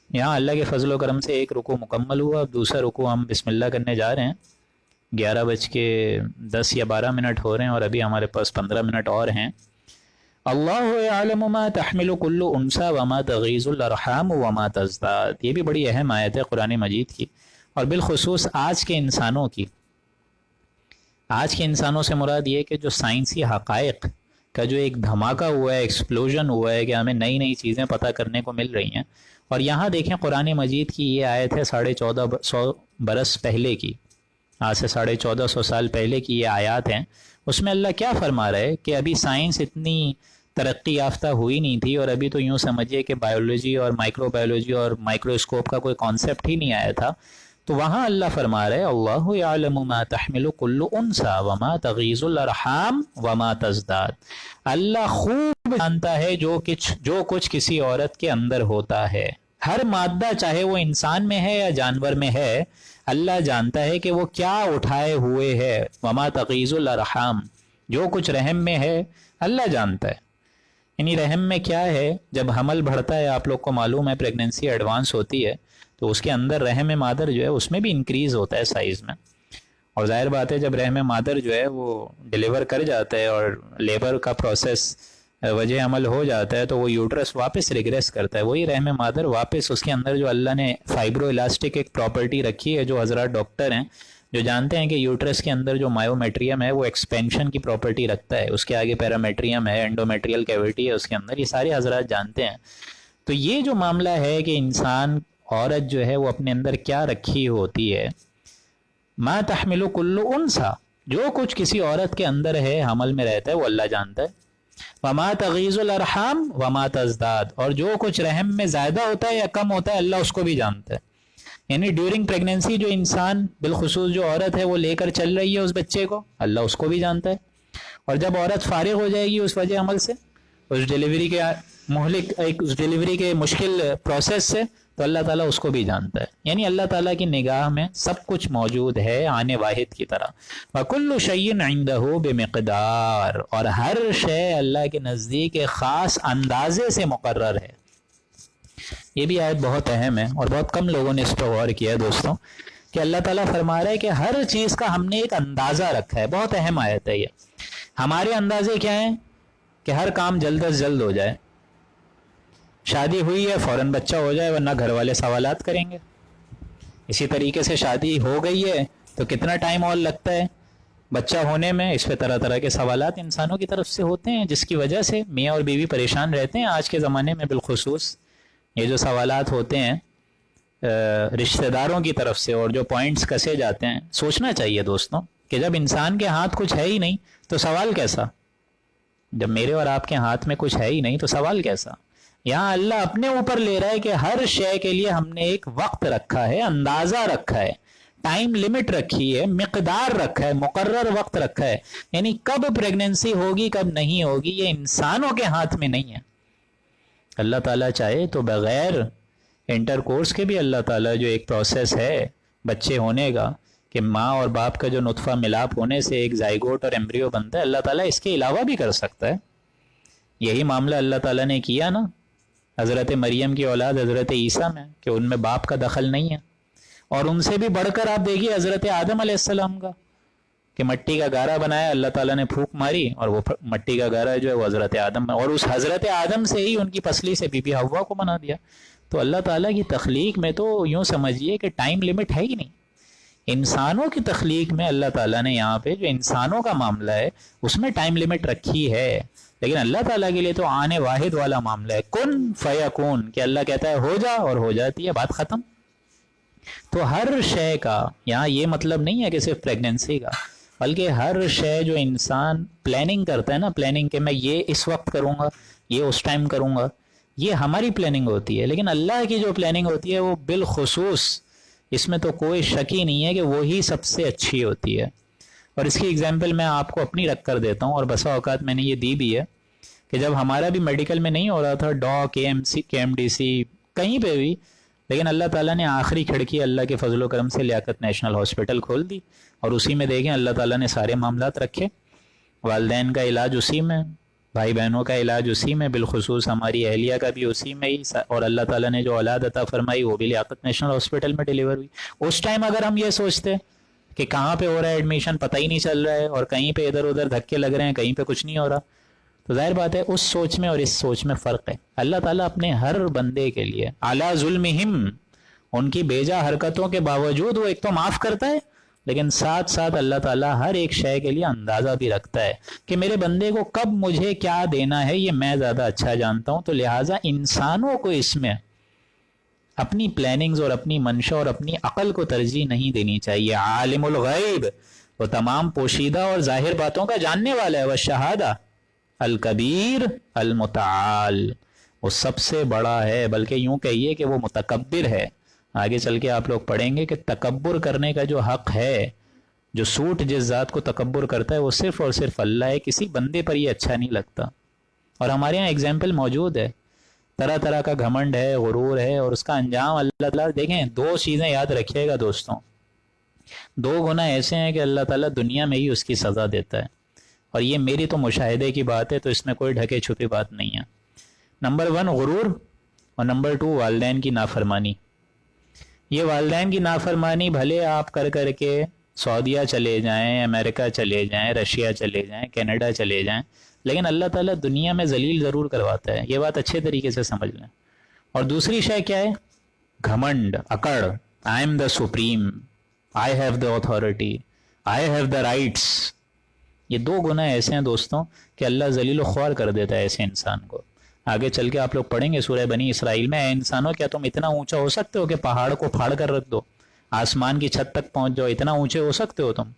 یہاں اللہ کے فضل و کرم سے ایک رکوع مکمل ہوا، اب دوسرا رکوع ہم بسم اللہ کرنے جا رہے ہیں۔ 11:10 یا 12 ہو رہے ہیں اور ابھی ہمارے پاس 15 منٹ اور ہیں۔ اللہ یعلم ما تحمل کل انثی وما تغیض الارحام وما تزداد، یہ بھی بڑی اہم آیت ہے قرآن مجید کی، اور بالخصوص آج کے انسانوں کی۔ آج کے انسانوں سے مراد یہ کہ جو سائنسی حقائق کا جو ایک دھماکہ ہوا ہے، ایکسپلوژن ہوا ہے، کہ ہمیں نئی نئی چیزیں پتہ کرنے کو مل رہی ہیں۔ اور یہاں دیکھیں قرآن مجید کی یہ آیت ہے 1450 برس پہلے کی، آج سے 1450 سال پہلے کی یہ آیات ہیں۔ اس میں اللہ کیا فرما رہا ہے کہ ابھی سائنس اتنی ترقی یافتہ ہوئی نہیں تھی، اور ابھی تو یوں سمجھیے کہ بایولوجی اور مائکرو بایولوجی اور مائکروسکوپ کا کوئی کانسیپٹ ہی نہیں آیا تھا۔ تو وہاں اللہ فرما رہے اللہ یعلم ما تحمل کل انثی وما تغیض الارحام وما تزداد، اللہ خوب جانتا ہے جو کچھ کسی عورت کے اندر ہوتا ہے، ہر مادہ چاہے وہ انسان میں ہے یا جانور میں ہے، اللہ جانتا ہے کہ وہ کیا اٹھائے ہوئے ہے۔ وما تغیض الارحام، جو کچھ رحم میں ہے اللہ جانتا ہے۔ یعنی رحم میں کیا ہے، جب حمل بڑھتا ہے، آپ لوگ کو معلوم ہے پریگننسی ایڈوانس ہوتی ہے تو اس کے اندر رحم مادر جو ہے اس میں بھی انکریز ہوتا ہے سائز میں، اور ظاہر بات ہے جب رحم مادر جو ہے وہ ڈیلیور کر جاتا ہے اور لیبر کا پروسیس وجہ عمل ہو جاتا ہے تو وہ یوٹرس واپس ریگریس کرتا ہے، وہی رحم مادر واپس اس کے اندر جو اللہ نے فائبرو الاسٹک ایک پراپرٹی رکھی ہے، جو حضرات ڈاکٹر ہیں جو جانتے ہیں کہ یوٹرس کے اندر جو مائیومیٹریم ہے وہ ایکسپینشن کی پراپرٹی رکھتا ہے، اس کے آگے پیرامیٹریم ہے، انڈومیٹریل کیویٹی ہے اس کے اندر، یہ سارے حضرات جانتے ہیں۔ تو یہ جو معاملہ ہے کہ انسان عورت جو ہے وہ اپنے اندر کیا رکھی ہوتی ہے، ما تحمل کل انثی، جو کچھ کسی عورت کے اندر ہے حمل میں رہتا ہے وہ اللہ جانتا ہے۔ وما تغیض الارحام وما تزداد، اور جو کچھ رحم میں زیادہ ہوتا ہے یا کم ہوتا ہے اللہ اس کو بھی جانتا ہے۔ یعنی ڈیورنگ پریگننسی جو انسان بالخصوص جو عورت ہے وہ لے کر چل رہی ہے اس بچے کو، اللہ اس کو بھی جانتا ہے، اور جب عورت فارغ ہو جائے گی اس وجہ عمل سے، اس ڈیلیوری کے اس ڈیلیوری کے مشکل پروسیس سے، تو اللہ تعالیٰ اس کو بھی جانتا ہے۔ یعنی اللہ تعالیٰ کی نگاہ میں سب کچھ موجود ہے آنے واحد کی طرح۔ وَكُلُّ شَيْءٍ عِندَهُ بِمِقْدَار، اور ہر شے اللہ کے نزدیک ایک خاص اندازے سے مقرر ہے۔ یہ بھی آیت بہت اہم ہے اور بہت کم لوگوں نے اس پر غور کیا ہے دوستوں، کہ اللہ تعالیٰ فرما رہا ہے کہ ہر چیز کا ہم نے ایک اندازہ رکھا ہے۔ بہت اہم آیت ہے یہ۔ ہمارے اندازے کیا ہیں کہ ہر کام جلد از جلد ہو جائے، شادی ہوئی ہے فوراً بچہ ہو جائے ورنہ گھر والے سوالات کریں گے۔ اسی طریقے سے شادی ہو گئی ہے تو کتنا ٹائم اور لگتا ہے بچہ ہونے میں، اس پہ طرح طرح کے سوالات انسانوں کی طرف سے ہوتے ہیں، جس کی وجہ سے میاں اور بیوی پریشان رہتے ہیں آج کے زمانے میں۔ بالخصوص یہ جو سوالات ہوتے ہیں رشتہ داروں کی طرف سے اور جو پوائنٹس کسے جاتے ہیں، سوچنا چاہیے دوستوں کہ جب انسان کے ہاتھ کچھ ہے ہی نہیں تو سوال کیسا؟ جب میرے اور آپ کے ہاتھ میں کچھ ہے ہی نہیں تو سوال کیسا؟ یہاں اللہ اپنے اوپر لے رہا ہے کہ ہر شے کے لیے ہم نے ایک وقت رکھا ہے، اندازہ رکھا ہے، ٹائم لمٹ رکھی ہے، مقدار رکھا ہے، مقرر وقت رکھا ہے۔ یعنی کب پریگننسی ہوگی کب نہیں ہوگی یہ انسانوں کے ہاتھ میں نہیں ہے۔ اللہ تعالیٰ چاہے تو بغیر انٹر کورس کے بھی اللہ تعالیٰ جو ایک پروسیس ہے بچے ہونے کا، کہ ماں اور باپ کا جو نطفہ ملاپ ہونے سے ایک زائگوٹ اور ایمبریو بنتا ہے، اللہ تعالیٰ اس کے علاوہ بھی کر سکتا ہے۔ یہی معاملہ اللہ تعالیٰ نے کیا نا حضرت مریم کی اولاد حضرت عیسیٰ میں، کہ ان میں باپ کا دخل نہیں ہے، اور ان سے بھی بڑھ کر آپ دیکھیے حضرت آدم علیہ السلام کا کہ مٹی کا گارا بنایا، اللہ تعالیٰ نے پھونک ماری اور وہ مٹی کا گارا جو ہے وہ حضرت آدم، اور اس حضرت آدم سے ہی ان کی پسلی سے بی بی حوا کو بنا دیا۔ تو اللہ تعالیٰ کی تخلیق میں تو یوں سمجھیے کہ ٹائم لمٹ ہے ہی نہیں۔ انسانوں کی تخلیق میں اللہ تعالیٰ نے یہاں پہ جو انسانوں کا معاملہ ہے اس میں ٹائم لمٹ رکھی ہے، لیکن اللہ تعالیٰ کے لیے تو آنے واحد والا معاملہ ہے، کن فیکون، کہ اللہ کہتا ہے ہو جا اور ہو جاتی ہے، بات ختم۔ تو ہر شے کا یہاں یہ مطلب نہیں ہے کہ صرف پریگننسی کا، بلکہ ہر شے جو انسان پلاننگ کرتا ہے نا، پلاننگ کہ میں یہ اس وقت کروں گا، یہ اس ٹائم کروں گا، یہ ہماری پلاننگ ہوتی ہے، لیکن اللہ کی جو پلاننگ ہوتی ہے وہ بالخصوص، اس میں تو کوئی شک ہی نہیں ہے کہ وہی سب سے اچھی ہوتی ہے۔ اور اس کی اگزامپل میں آپ کو اپنی رکھ کر دیتا ہوں، اور بسا اوقات میں نے یہ دی بھی ہے کہ جب ہمارا بھی میڈیکل میں نہیں ہو رہا تھا، ڈاک، کے ایم ڈی سی، کہیں پہ بھی، لیکن اللہ تعالیٰ نے آخری کھڑکی اللہ کے فضل و کرم سے لیاقت نیشنل ہاسپٹل کھول دی، اور اسی میں دیکھیں اللہ تعالیٰ نے سارے معاملات رکھے، والدین کا علاج اسی میں، بھائی بہنوں کا علاج اسی میں، بالخصوص ہماری اہلیہ کا بھی اسی میں ہی، اور اللہ تعالیٰ نے جو اولاد عطا فرمائی وہ بھی لیاقت نیشنل ہاسپٹل میں ڈیلیور ہوئی۔ اس ٹائم اگر ہم یہ سوچتے کہ کہاں پہ ہو رہا ہے ایڈمیشن، پتہ ہی نہیں چل رہا ہے، اور کہیں پہ ادھر ادھر دھکے لگ رہے ہیں، کہیں پہ کچھ نہیں ہو رہا، تو ظاہر بات ہے اس سوچ میں اور اس سوچ میں فرق ہے۔ اللہ تعالیٰ اپنے ہر بندے کے لیے اعلیٰ ظلمہم، ان کی بیجا حرکتوں کے باوجود وہ ایک تو معاف کرتا ہے، لیکن ساتھ ساتھ اللہ تعالیٰ ہر ایک شے کے لیے اندازہ بھی رکھتا ہے کہ میرے بندے کو کب مجھے کیا دینا ہے یہ میں زیادہ اچھا جانتا ہوں، تو لہٰذا انسانوں کو اس میں اپنی پلاننگز اور اپنی منشا اور اپنی عقل کو ترجیح نہیں دینی چاہیے۔ عالم الغیب، وہ تمام پوشیدہ اور ظاہر باتوں کا جاننے والا ہے، والشہادہ الکبیر المتعال، وہ سب سے بڑا ہے، بلکہ یوں کہیے کہ وہ متکبر ہے۔ آگے چل کے آپ لوگ پڑھیں گے کہ تکبر کرنے کا جو حق ہے، جو سوٹ جس ذات کو تکبر کرتا ہے وہ صرف اور صرف اللہ ہے، کسی بندے پر یہ اچھا نہیں لگتا۔ اور ہمارے ہاں ایگزامپل موجود ہے، طرح طرح کا گھمنڈ ہے، غرور ہے، اور اس کا انجام اللہ تعالیٰ، دیکھیں دو چیزیں یاد رکھیے گا دوستوں، دو گناہ ایسے ہیں کہ اللہ تعالیٰ دنیا میں ہی اس کی سزا دیتا ہے، اور یہ میری تو مشاہدے کی بات ہے، تو اس میں کوئی ڈھکے چھپی بات نہیں ہے۔ نمبر 1 غرور، اور نمبر 2 والدین کی نافرمانی۔ یہ والدین کی نافرمانی بھلے آپ کر کر کے سعودیہ چلے جائیں، امریکہ چلے جائیں، رشیا چلے جائیں، کینیڈا چلے جائیں، لیکن اللہ تعالیٰ دنیا میں ذلیل ضرور کرواتا ہے، یہ بات اچھے طریقے سے سمجھ لیں۔ اور دوسری شے کیا ہے؟ گھمنڈ، اکڑ، I am the supreme, I have the authority, I have the rights. یہ دو گناہ ایسے ہیں دوستوں کہ اللہ ذلیل و خوار کر دیتا ہے ایسے انسان کو۔ آگے چل کے آپ لوگ پڑھیں گے سورہ بنی اسرائیل میں، اے انسانوں کیا تم اتنا اونچا ہو سکتے ہو کہ پہاڑ کو پھاڑ کر رکھ دو، آسمان کی چھت تک پہنچ جاؤ، اتنا اونچے ہو سکتے ہو تم؟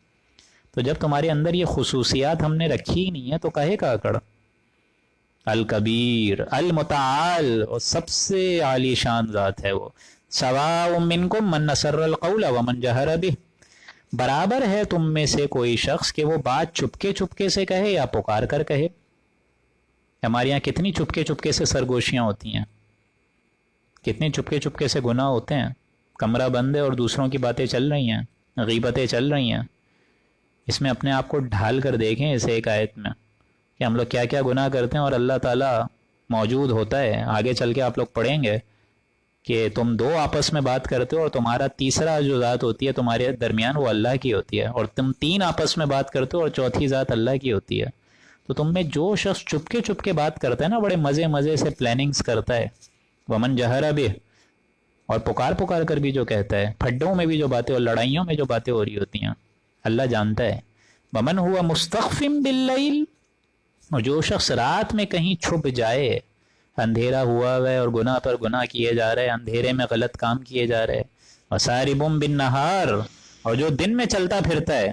تو جب تمہارے اندر یہ خصوصیات ہم نے رکھی ہی نہیں ہے تو کہے کا اکڑ؟ الکبیر المتعال، اور سب سے عالی شان ذات ہے وہ۔ سواء منکم من اسر القول ومن جہر بہ، برابر ہے تم میں سے کوئی شخص کہ وہ بات چپکے چپکے سے کہے یا پکار کر کہے۔ ہمارے یہاں کتنی چپکے چپکے سے سرگوشیاں ہوتی ہیں، کتنی چپکے چپکے سے گناہ ہوتے ہیں، کمرہ بند ہے اور دوسروں کی باتیں چل رہی ہیں، غیبتیں چل رہی ہیں۔ اس میں اپنے آپ کو ڈھال کر دیکھیں اس ایک آیت میں کہ ہم لوگ کیا کیا گناہ کرتے ہیں، اور اللہ تعالیٰ موجود ہوتا ہے۔ آگے چل کے آپ لوگ پڑھیں گے کہ تم دو آپس میں بات کرتے ہو اور تمہارا تیسرا جو ذات ہوتی ہے تمہارے درمیان وہ اللہ کی ہوتی ہے، اور تم 3 آپس میں بات کرتے ہو اور چوتھی ذات اللہ کی ہوتی ہے۔ تو تم میں جو شخص چپکے چپکے بات کرتا ہے نا، بڑے مزے مزے سے پلاننگز کرتا ہے، ومن جہر بہ، اور پکار پکار کر بھی جو کہتا ہے، پھڈوں میں بھی جو باتیں اور لڑائیوں میں جو باتیں ہو رہی ہوتی ہیں، اللہ جانتا ہے۔ ومن ہوا مستخف باللیل، اور جو شخص رات میں کہیں چھپ جائے، اندھیرا ہوا ہے اور گناہ پر گناہ کیے جا رہے ہیں، اندھیرے میں غلط کام کیے جا رہے ہیں، وسارب بالنہار، اور جو دن میں چلتا پھرتا ہے،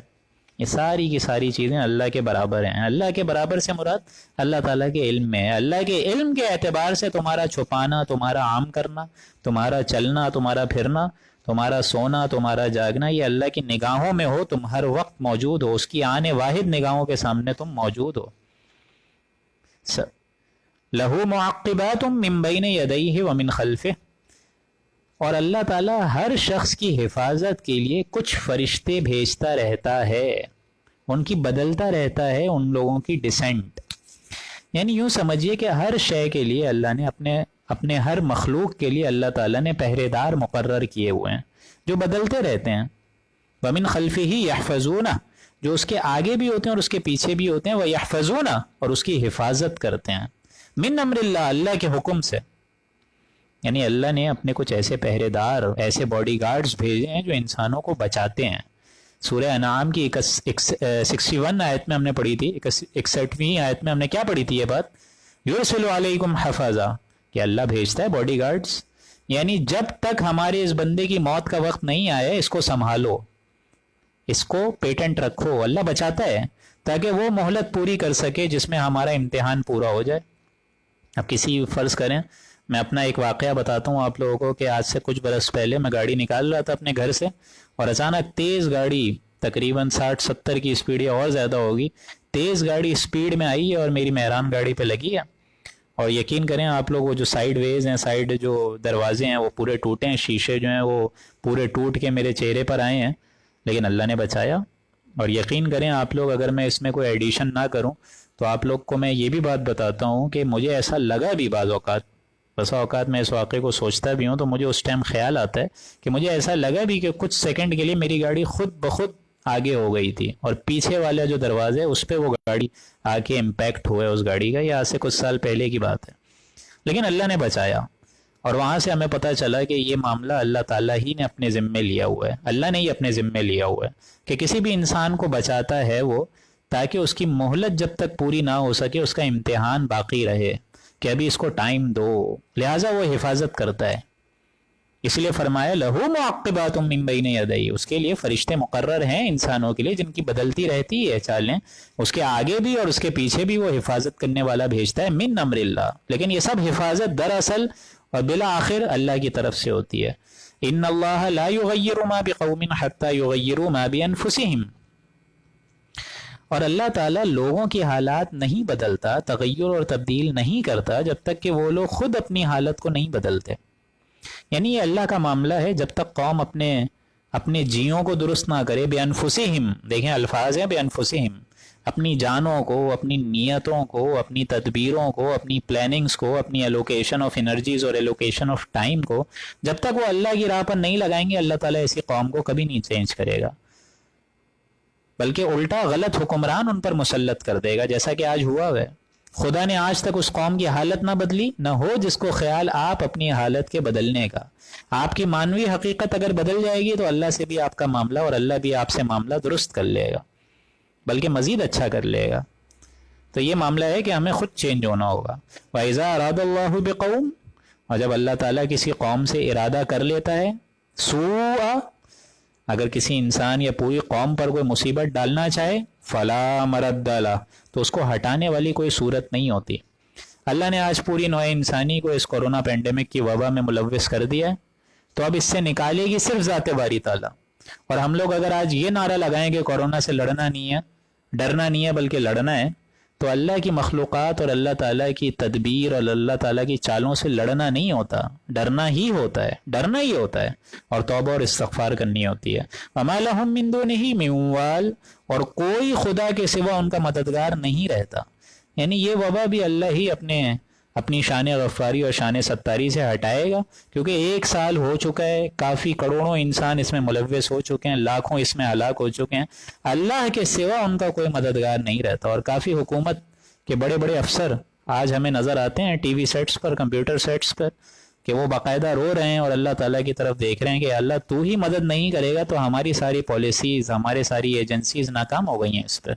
یہ ساری کی ساری چیزیں اللہ کے برابر ہیں۔ اللہ کے برابر سے مراد اللہ تعالیٰ کے علم میں ہے۔ اللہ کے علم کے اعتبار سے تمہارا چھپانا، تمہارا عام کرنا، تمہارا چلنا، تمہارا پھرنا، تمہارا سونا، تمہارا جاگنا، یہ اللہ کی نگاہوں میں ہو، تم ہر وقت موجود ہو، اس کی آنے واحد نگاہوں کے سامنے تم موجود ہو۔ لَهُ مُعَقِّبَاتٌ مِّن بَيْنِ يَدَيْهِ وَمِن خَلْفِهِ، اور اللہ تعالیٰ ہر شخص کی حفاظت کے لیے کچھ فرشتے بھیجتا رہتا ہے، ان کی بدلتا رہتا ہے ان لوگوں کی ڈسینٹ۔ یعنی یوں سمجھیے کہ ہر شے کے لیے اللہ نے اپنے ہر مخلوق کے لیے اللہ تعالیٰ نے پہرے دار مقرر کیے ہوئے ہیں جو بدلتے رہتے ہیں۔ وَمِن خَلْفِهِ يَحْفَظُونَ، جو اس کے آگے بھی ہوتے ہیں اور اس کے پیچھے بھی ہوتے ہیں، وہ یحفظون، اور اس کی حفاظت کرتے ہیں، من امر اللہ، اللہ کے حکم سے. یعنی اللہ نے اپنے کچھ ایسے پہرے دار، ایسے باڈی گارڈز بھیجے ہیں جو انسانوں کو بچاتے ہیں. سورہ انعام کی 61 آیت میں ہم نے پڑھی تھی، 61ویں آیت میں ہم نے کیا پڑھی تھی یہ بات؟ یرسل علیکم حفاظا، کہ اللہ بھیجتا ہے باڈی گارڈز. یعنی جب تک ہمارے اس بندے کی موت کا وقت نہیں آئے اس کو سنبھالو، اس کو پیٹنٹ رکھو، اللہ بچاتا ہے تاکہ وہ مہلت پوری کر سکے جس میں ہمارا امتحان پورا ہو جائے. اب کسی فرض کریں، میں اپنا ایک واقعہ بتاتا ہوں آپ لوگوں کو کہ آج سے کچھ برس پہلے میں گاڑی نکال رہا تھا اپنے گھر سے، اور اچانک تیز گاڑی، تقریباً 60-70 کی اسپیڈ یا اور زیادہ ہوگی، تیز گاڑی اسپیڈ میں آئی ہے اور میری مہران گاڑی پہ لگی ہے. اور یقین کریں آپ لوگ، وہ جو سائیڈ ویز ہیں، سائیڈ جو دروازے ہیں وہ پورے ٹوٹے ہیں، شیشے جو ہیں وہ پورے ٹوٹ کے میرے چہرے پر آئے ہیں، لیکن اللہ نے بچایا. اور یقین کریں آپ لوگ، اگر میں اس میں کوئی ایڈیشن نہ کروں تو آپ لوگ کو میں یہ بھی بات بتاتا ہوں کہ مجھے ایسا لگا بھی بعض اوقات میں اس واقعے کو سوچتا بھی ہوں تو مجھے اس ٹائم خیال آتا ہے کہ مجھے ایسا لگا بھی کہ کچھ سیکنڈ کے لیے میری گاڑی خود بخود آگے ہو گئی تھی، اور پیچھے والا جو دروازہ ہے اس پہ وہ گاڑی آ کے امپیکٹ ہوا ہے اس گاڑی کا. یہ آج سے کچھ سال پہلے کی بات ہے، لیکن اللہ نے بچایا. اور وہاں سے ہمیں پتہ چلا کہ یہ معاملہ اللہ تعالیٰ ہی نے اپنے ذمے لیا ہوا ہے، اللہ نے ہی اپنے ذمے لیا ہوا ہے کہ کسی بھی انسان کو بچاتا ہے وہ، تاکہ اس کی مہلت جب تک پوری نہ ہو سکے اس کا امتحان باقی رہے کہ ابھی اس کو ٹائم دو، لہٰذا وہ حفاظت کرتا ہے. اس لیے فرمایا لہو معقبات من بین یدیہ، اس کے لیے فرشتے مقرر ہیں انسانوں کے لیے جن کی بدلتی رہتی ہے چالیں، اس کے آگے بھی اور اس کے پیچھے بھی وہ حفاظت کرنے والا بھیجتا ہے، من امر اللہ. لیکن یہ سب حفاظت دراصل اور بالآخر اللہ کی طرف سے ہوتی ہے. ان اللہ لا یغیر ما بقوم حتی یغیروا ما بانفسہم، اور اللہ تعالیٰ لوگوں کی حالات نہیں بدلتا، تغیر اور تبدیل نہیں کرتا جب تک کہ وہ لوگ خود اپنی حالت کو نہیں بدلتے. یعنی یہ اللہ کا معاملہ ہے، جب تک قوم اپنے جیوں کو درست نہ کرے، بانفسہم، دیکھیں الفاظ ہیں بانفسہم، اپنی جانوں کو، اپنی نیتوں کو، اپنی تدبیروں کو، اپنی پلاننگز کو، اپنی ایلوکیشن آف انرجیز اور ایلوکیشن آف ٹائم کو جب تک وہ اللہ کی راہ پر نہیں لگائیں گے، اللہ تعالیٰ ایسی قوم کو کبھی نہیں چینج کرے گا، بلکہ الٹا غلط حکمران ان پر مسلط کر دے گا، جیسا کہ آج ہوا ہے. خدا نے آج تک اس قوم کی حالت نہ بدلی، نہ ہو جس کو خیال آپ اپنی حالت کے بدلنے کا. آپ کی معنوی حقیقت اگر بدل جائے گی تو اللہ سے بھی آپ کا معاملہ اور اللہ بھی آپ سے معاملہ درست کر لے گا، بلکہ مزید اچھا کر لے گا. تو یہ معاملہ ہے کہ ہمیں خود چینج ہونا ہوگا. وَإِذَا أَرَادَ اللَّهُ بِقَوْمٍ، اور جب اللہ تعالیٰ کسی قوم سے ارادہ کر لیتا ہے، سوء، اگر کسی انسان یا پوری قوم پر کوئی مصیبت ڈالنا چاہے، فَلَا مَرَدَّ لَهُ، تو اس کو ہٹانے والی کوئی صورت نہیں ہوتی. اللہ نے آج پوری نوع انسانی کو اس کورونا پینڈیمک کی وبا میں ملوث کر دیا ہے، تو اب اس سے نکالے گی صرف ذات باری تعالیٰ. اور ہم لوگ اگر آج یہ نعرہ لگائیں کہ کورونا سے لڑنا نہیں ہے، ڈرنا نہیں ہے بلکہ لڑنا ہے، تو اللہ کی مخلوقات اور اللہ تعالیٰ کی تدبیر اور اللہ تعالیٰ کی چالوں سے لڑنا نہیں ہوتا، ڈرنا ہی ہوتا ہے، ڈرنا ہی ہوتا ہے، اور توبہ اور استغفار کرنی ہوتی ہے. وَمَا لَهُم مِّن دُونِهِ مِن وَالٍ، اور کوئی خدا کے سوا ان کا مددگار نہیں رہتا. یعنی یہ وبا بھی اللہ ہی اپنی شان غفاری اور شان ستاری سے ہٹائے گا، کیونکہ 1 سال ہو چکا ہے، کافی کروڑوں انسان اس میں ملوث ہو چکے ہیں، لاکھوں اس میں ہلاک ہو چکے ہیں، اللہ کے سوا ان کا کوئی مددگار نہیں رہتا. اور کافی حکومت کے بڑے بڑے افسر آج ہمیں نظر آتے ہیں ٹی وی سیٹس پر، کمپیوٹر سیٹس پر، کہ وہ باقاعدہ رو رہے ہیں اور اللہ تعالیٰ کی طرف دیکھ رہے ہیں کہ اللہ تو ہی مدد نہیں کرے گا تو ہماری ساری پالیسیز، ہمارے ساری ایجنسیز ناکام ہو گئی ہیں اس پر.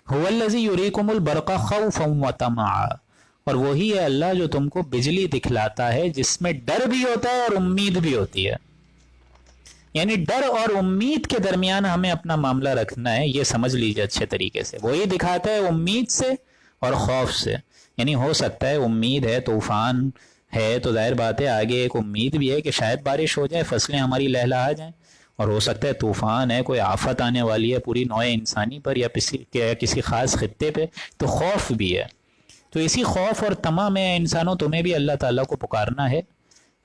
هو الذی یریکم البرق خوفا وطمعا، اور وہی ہے اللہ جو تم کو بجلی دکھلاتا ہے جس میں ڈر بھی ہوتا ہے اور امید بھی ہوتی ہے. یعنی ڈر اور امید کے درمیان ہمیں اپنا معاملہ رکھنا ہے، یہ سمجھ لیجیے اچھے طریقے سے. وہی دکھاتا ہے امید سے اور خوف سے. یعنی ہو سکتا ہے امید ہے، طوفان ہے تو ظاہر بات ہے آگے ایک امید بھی ہے کہ شاید بارش ہو جائے، فصلیں ہماری لہلہا جائیں، اور ہو سکتا ہے طوفان ہے، کوئی آفت آنے والی ہے پوری نوع انسانی پر یا کسی خاص خطے پہ، تو خوف بھی ہے. تو اسی خوف اور طمع میں انسانوں تمہیں بھی اللہ تعالیٰ کو پکارنا ہے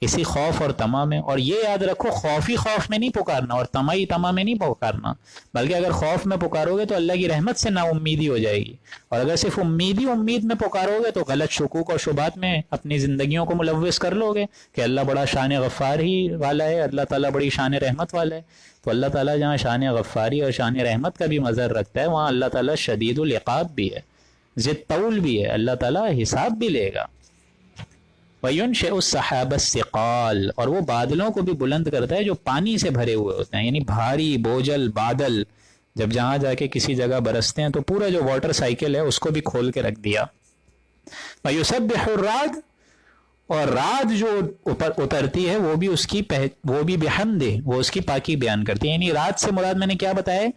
اسی خوف اور تما میں. اور یہ یاد رکھو خوف ہی خوف میں نہیں پکارنا اور تما ہی تما میں نہیں پکارنا، بلکہ اگر خوف میں پکارو گے تو اللہ کی رحمت سے نا امیدی ہو جائے گی، اور اگر صرف امید میں پکارو گے تو غلط شکوک اور شبہات میں اپنی زندگیوں کو ملوث کر لو گے کہ اللہ بڑا شان غفار ہی والا ہے، اللہ تعالیٰ بڑی شان رحمت والا ہے. تو اللہ تعالیٰ جہاں شان غفاری اور شان رحمت کا بھی مظہر رکھتا ہے وہاں اللہ تعالیٰ شدید العقاب بھی ہے، ذی الطول بھی ہے، اللہ تعالیٰ حساب بھی لے گا. وَيُنْشِئُ السَّحَابَ الثِّقَالَ، اور وہ بادلوں کو بھی بلند کرتا ہے جو پانی سے بھرے ہوئے ہوتے ہیں، یعنی بھاری بوجھل بادل جب جہاں جا کے کسی جگہ برستے ہیں تو پورا جو واٹر سائیکل ہے اس کو بھی کھول کے رکھ دیا. وَيُسَبِّحُ الرَّعْدُ، اور رات جو اوپر اترتی ہے وہ بھی بحمد، وہ اس کی پاکی بیان کرتی ہے. یعنی رات سے مراد میں نے کیا بتایا،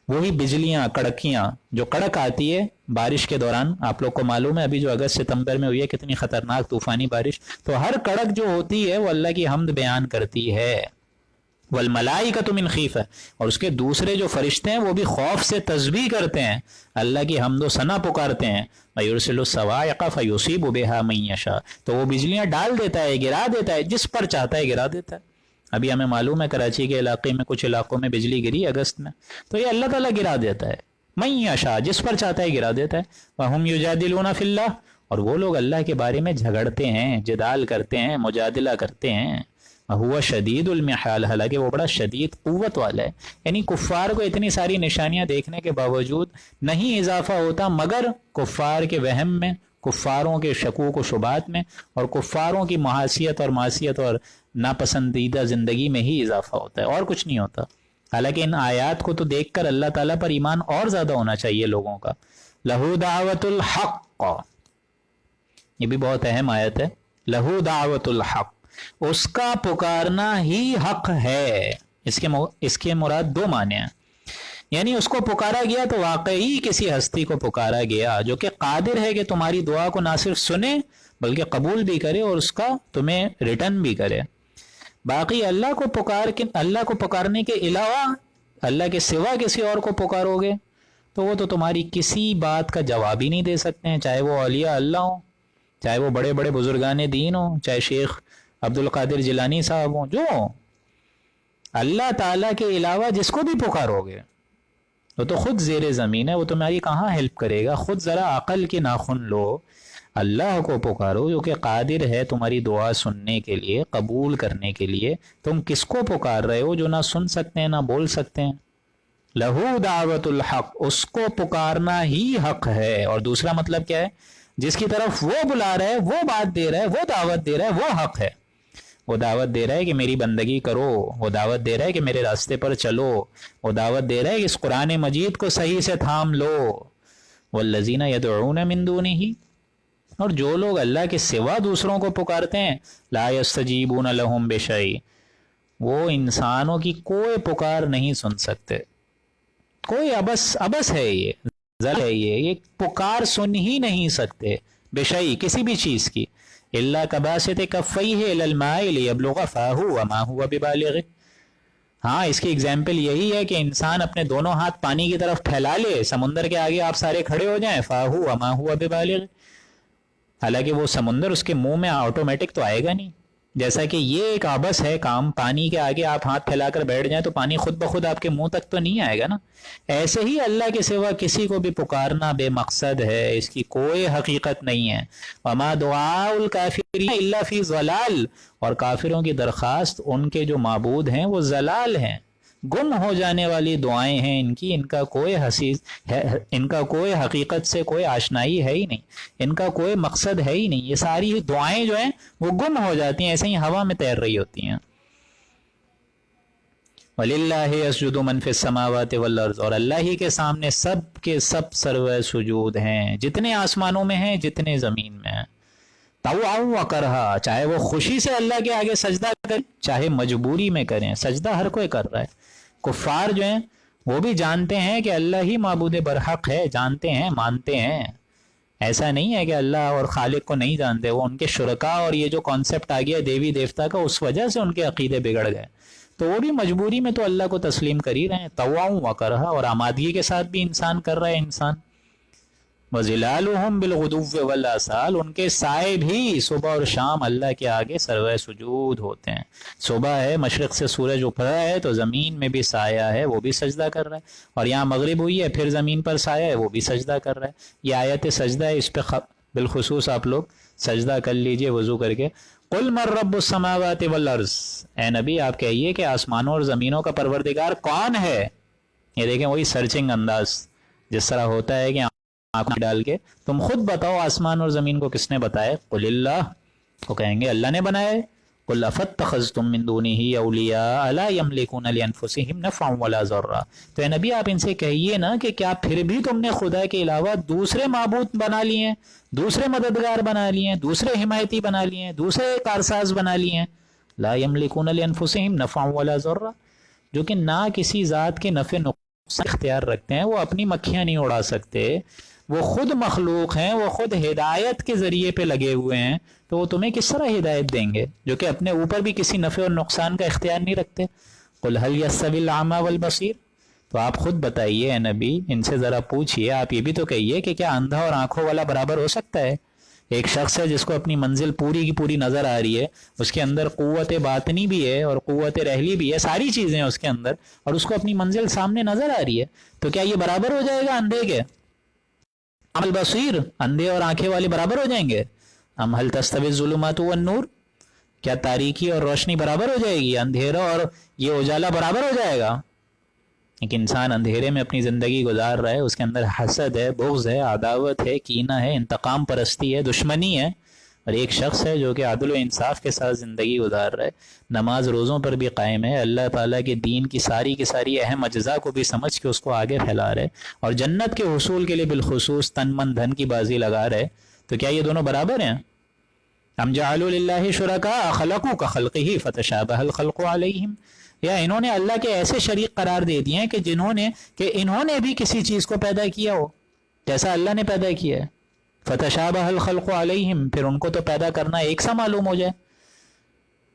وہی بجلیاں کڑکیاں جو کڑک آتی ہے بارش کے دوران. آپ لوگ کو معلوم ہے ابھی جو اگست ستمبر میں ہوئی ہے کتنی خطرناک طوفانی بارش، تو ہر کڑک جو ہوتی ہے وہ اللہ کی حمد بیان کرتی ہے. والملائکۃ من خیفہ، اور اس کے دوسرے جو فرشتے ہیں وہ بھی خوف سے تسبیح کرتے ہیں، اللہ کی حمد و ثنا پکارتے ہیں. وَيُرْسِلُ الصَّوَاعِقَ فَيُصِيبُ بِهَا مَن يَشَاءُ، تو وہ بجلیاں ڈال دیتا ہے، گرا دیتا ہے، جس پر چاہتا ہے گرا دیتا ہے. ابھی ہمیں معلوم ہے کراچی کے علاقے میں کچھ علاقوں میں بجلی گری اگست میں، تو یہ اللہ تعالیٰ گرا دیتا ہے. مَن يَشَاءُ، جس پر چاہتا ہے گرا دیتا ہے. وَهُمْ يُجَادِلُونَ فِي اللَّهِ، اور وہ لوگ اللہ کے بارے میں جھگڑتے ہیں، جدال کرتے ہیں، مجادلہ کرتے ہیں. وَهُوَ شَدِيدُ الْمِحَالِ، حالانکہ وہ بڑا شدید قوت والا ہے. یعنی کفار کو اتنی ساری نشانیاں دیکھنے کے باوجود نہیں اضافہ ہوتا مگر کفار کے وہم میں، کفاروں کے شکوک و شبہات میں، اور کفاروں کی معاشیت اور معصیت اور ناپسندیدہ زندگی میں ہی اضافہ ہوتا ہے، اور کچھ نہیں ہوتا. حالانکہ ان آیات کو تو دیکھ کر اللہ تعالیٰ پر ایمان اور زیادہ ہونا چاہیے لوگوں کا. لہو دعوت الحق، یہ بھی بہت اہم آیت ہے. لہو دعوت الحق، اس کا پکارنا ہی حق ہے. اس کے مراد دو معنی ہیں. یعنی اس کو پکارا گیا تو واقعی کسی ہستی کو پکارا گیا جو کہ قادر ہے کہ تمہاری دعا کو نہ صرف سنے بلکہ قبول بھی کرے اور اس کا تمہیں ریٹرن بھی کرے. باقی اللہ کو پکارنے کے علاوہ اللہ کے سوا کسی اور کو پکارو گے تو وہ تو تمہاری کسی بات کا جواب ہی نہیں دے سکتے ہیں، چاہے وہ اولیاء اللہ ہوں، چاہے وہ بڑے بڑے بزرگان دین ہوں، چاہے شیخ عبد القادر جیلانی صاحب ہوں. جو اللہ تعالیٰ کے علاوہ جس کو بھی پکارو گے وہ تو خود زیر زمین ہے، وہ تمہاری کہاں ہیلپ کرے گا. خود ذرا عقل کے ناخن لو، اللہ کو پکارو جو کہ قادر ہے تمہاری دعا سننے کے لیے، قبول کرنے کے لیے. تم کس کو پکار رہے ہو جو نہ سن سکتے ہیں نہ بول سکتے ہیں. لہو دعوت الحق، اس کو پکارنا ہی حق ہے. اور دوسرا مطلب کیا ہے، جس کی طرف وہ بلا رہا ہے، وہ بات دے رہا ہے، وہ دعوت دے رہا ہے، وہ حق ہے. وہ دعوت دے رہا ہے کہ میری بندگی کرو، وہ دعوت دے رہا ہے کہ میرے راستے پر چلو، وہ دعوت دے رہا ہے کہ اس قرآن مجید کو صحیح سے تھام لو. والذین یدعون من دونہ، اور جو لوگ اللہ کے سوا دوسروں کو پکارتے ہیں، لا یستجیبون لہم بشیء، وہ انسانوں کی کوئی پکار نہیں سن سکتے. کوئی ابس ہے، یہ ذل ہے، یہ پکار سن ہی نہیں سکتے بشیء، کسی بھی چیز کی. الا کباسط کفیہ الی الماء لیبلغ فاہ وما هو ببالغ. ہاں، اس کی اگزامپل یہی ہے کہ انسان اپنے دونوں ہاتھ پانی کی طرف پھیلا لے، سمندر کے آگے آپ سارے کھڑے ہو جائیں، فاہ وما هو ببالغ. حالانکہ وہ سمندر اس کے منہ میں آٹومیٹک تو آئے گا نہیں. جیسا کہ یہ ایک آبس ہے کام، پانی کے آگے آپ ہاتھ پھیلا کر بیٹھ جائیں تو پانی خود بخود آپ کے منہ تک تو نہیں آئے گا نا. ایسے ہی اللہ کے سوا کسی کو بھی پکارنا بے مقصد ہے، اس کی کوئی حقیقت نہیں ہے. وما دعاء الکافرین الا فی ضلال، اور کافروں کی درخواست ان کے جو معبود ہیں وہ ضلال ہیں، گم ہو جانے والی دعائیں ہیں ان کی. ان کا کوئی حقیقت سے کوئی آشنائی ہے ہی نہیں، ان کا کوئی مقصد ہے ہی نہیں. یہ ساری دعائیں جو ہیں وہ گم ہو جاتی ہیں، ایسے ہی ہوا میں تیر رہی ہوتی ہیں. وَلِلَّهِ يَسْجُدُ مَن فِي السَّمَاوَاتِ وَالْأَرْضِ، اور اللہ ہی کے سامنے سب کے سب سروے سجود ہیں، جتنے آسمانوں میں ہیں جتنے زمین میں ہیں. طوعا وکرہا، چاہے وہ خوشی سے اللہ کے آگے سجدہ کریں چاہے مجبوری میں کریں، سجدہ ہر کوئی کر رہا ہے. کفار جو ہیں وہ بھی جانتے ہیں کہ اللہ ہی معبود برحق ہے، جانتے ہیں، مانتے ہیں. ایسا نہیں ہے کہ اللہ اور خالق کو نہیں جانتے، وہ ان کے شرکا اور یہ جو کانسیپٹ آ گیا دیوی دیوتا کا، اس وجہ سے ان کے عقیدے بگڑ گئے. تو وہ بھی مجبوری میں تو اللہ کو تسلیم کر ہی رہے ہیں. طوعا وکرہا، اور آمادگی کے ساتھ بھی انسان کر رہا ہے. انسان وظلالہم بالغدو والآصال، ان کے سائے بھی صبح اور شام اللہ کے آگے سروے سجود ہوتے ہیں۔ صبح ہے، مشرق سے سورج اٹھ رہا ہے تو زمین میں بھی سایہ ہے، وہ بھی سجدہ کر رہا ہے، اور یہاں مغرب ہوئی ہے پھر زمین پر سایہ ہے، وہ بھی سجدہ کر رہا ہے۔ یہ آیت سجدہ ہے، اس پہ بالخصوص آپ لوگ سجدہ کر لیجئے وضو کر کے۔ قل من رب السماوات والارض، اے نبی آپ کہیے کہ آسمانوں اور زمینوں کا پروردگار کون ہے؟ یہ دیکھیں وہی سرچنگ انداز جس طرح ہوتا ہے کہ آنکھ ڈال کے تم خود بتاؤ آسمان اور زمین کو کس نے بتائے؟ قل اللہ، وہ کہیں گے اللہ نے بنائے۔ قل افاتخذتم من دونه اولیاء لا یملکون لانفسهم نفعا ولا ضرا، تو اے نبی آپ ان سے کہیے نا کہ کیا پھر بھی تم نے خدا کے علاوہ دوسرے معبود بنا لیے ہیں، دوسرے مددگار بنا لیے ہیں، دوسرے حمایتی بنا لیے ہیں، دوسرے کارساز بنا لیے ہیں؟ لا یملکون لانفسهم نفعا ولا ضرا، جو کہ نہ کسی ذات کے نفع نقصان اختیار رکھتے ہیں، وہ اپنی مکھیاں نہیں اڑا سکتے، وہ خود مخلوق ہیں، وہ خود ہدایت کے ذریعے پہ لگے ہوئے ہیں، تو وہ تمہیں کس طرح ہدایت دیں گے جو کہ اپنے اوپر بھی کسی نفع اور نقصان کا اختیار نہیں رکھتے؟ قل هل يستوي الاعمى والبصير، تو آپ خود بتائیے اے نبی، ان سے ذرا پوچھئے، آپ یہ بھی تو کہیے کہ کیا اندھا اور آنکھوں والا برابر ہو سکتا ہے؟ ایک شخص ہے جس کو اپنی منزل پوری کی پوری نظر آ رہی ہے، اس کے اندر قوت باطنی بھی ہے اور قوت رحلی بھی ہے، ساری چیزیں ہیں اس کے اندر، اور اس کو اپنی منزل سامنے نظر آ رہی ہے، تو کیا یہ برابر ہو جائے گا اندھے کے؟ البصیر، اندھے اور آنکھیں والے برابر ہو جائیں گے؟ ام هل تستوی الظلمات والنور، کیا تاریکی اور روشنی برابر ہو جائے گی؟ اندھیرا اور یہ اجالا برابر ہو جائے گا؟ ایک انسان اندھیرے میں اپنی زندگی گزار رہا ہے، اس کے اندر حسد ہے، بغض ہے، عداوت ہے، کینہ ہے، انتقام پرستی ہے، دشمنی ہے، اور ایک شخص ہے جو کہ عدل و انصاف کے ساتھ زندگی گزار رہا ہے، نماز روزوں پر بھی قائم ہے، اللہ تعالیٰ کے دین کی ساری اہم اجزاء کو بھی سمجھ کے اس کو آگے پھیلا رہے، اور جنت کے حصول کے لیے بالخصوص تن من دھن کی بازی لگا رہے، تو کیا یہ دونوں برابر ہیں؟ ام جعلوا للہ شرکاء خلقوا کخلقہ فتشابہ الخلق علیہم، یا انہوں نے اللہ کے ایسے شریک قرار دے دیے ہیں کہ انہوں نے بھی کسی چیز کو پیدا کیا ہو جیسا اللہ نے پیدا کیا ہے، فتشابہ الخلق علیہم، پھر ان کو تو پیدا کرنا ایک سا معلوم ہو جائے۔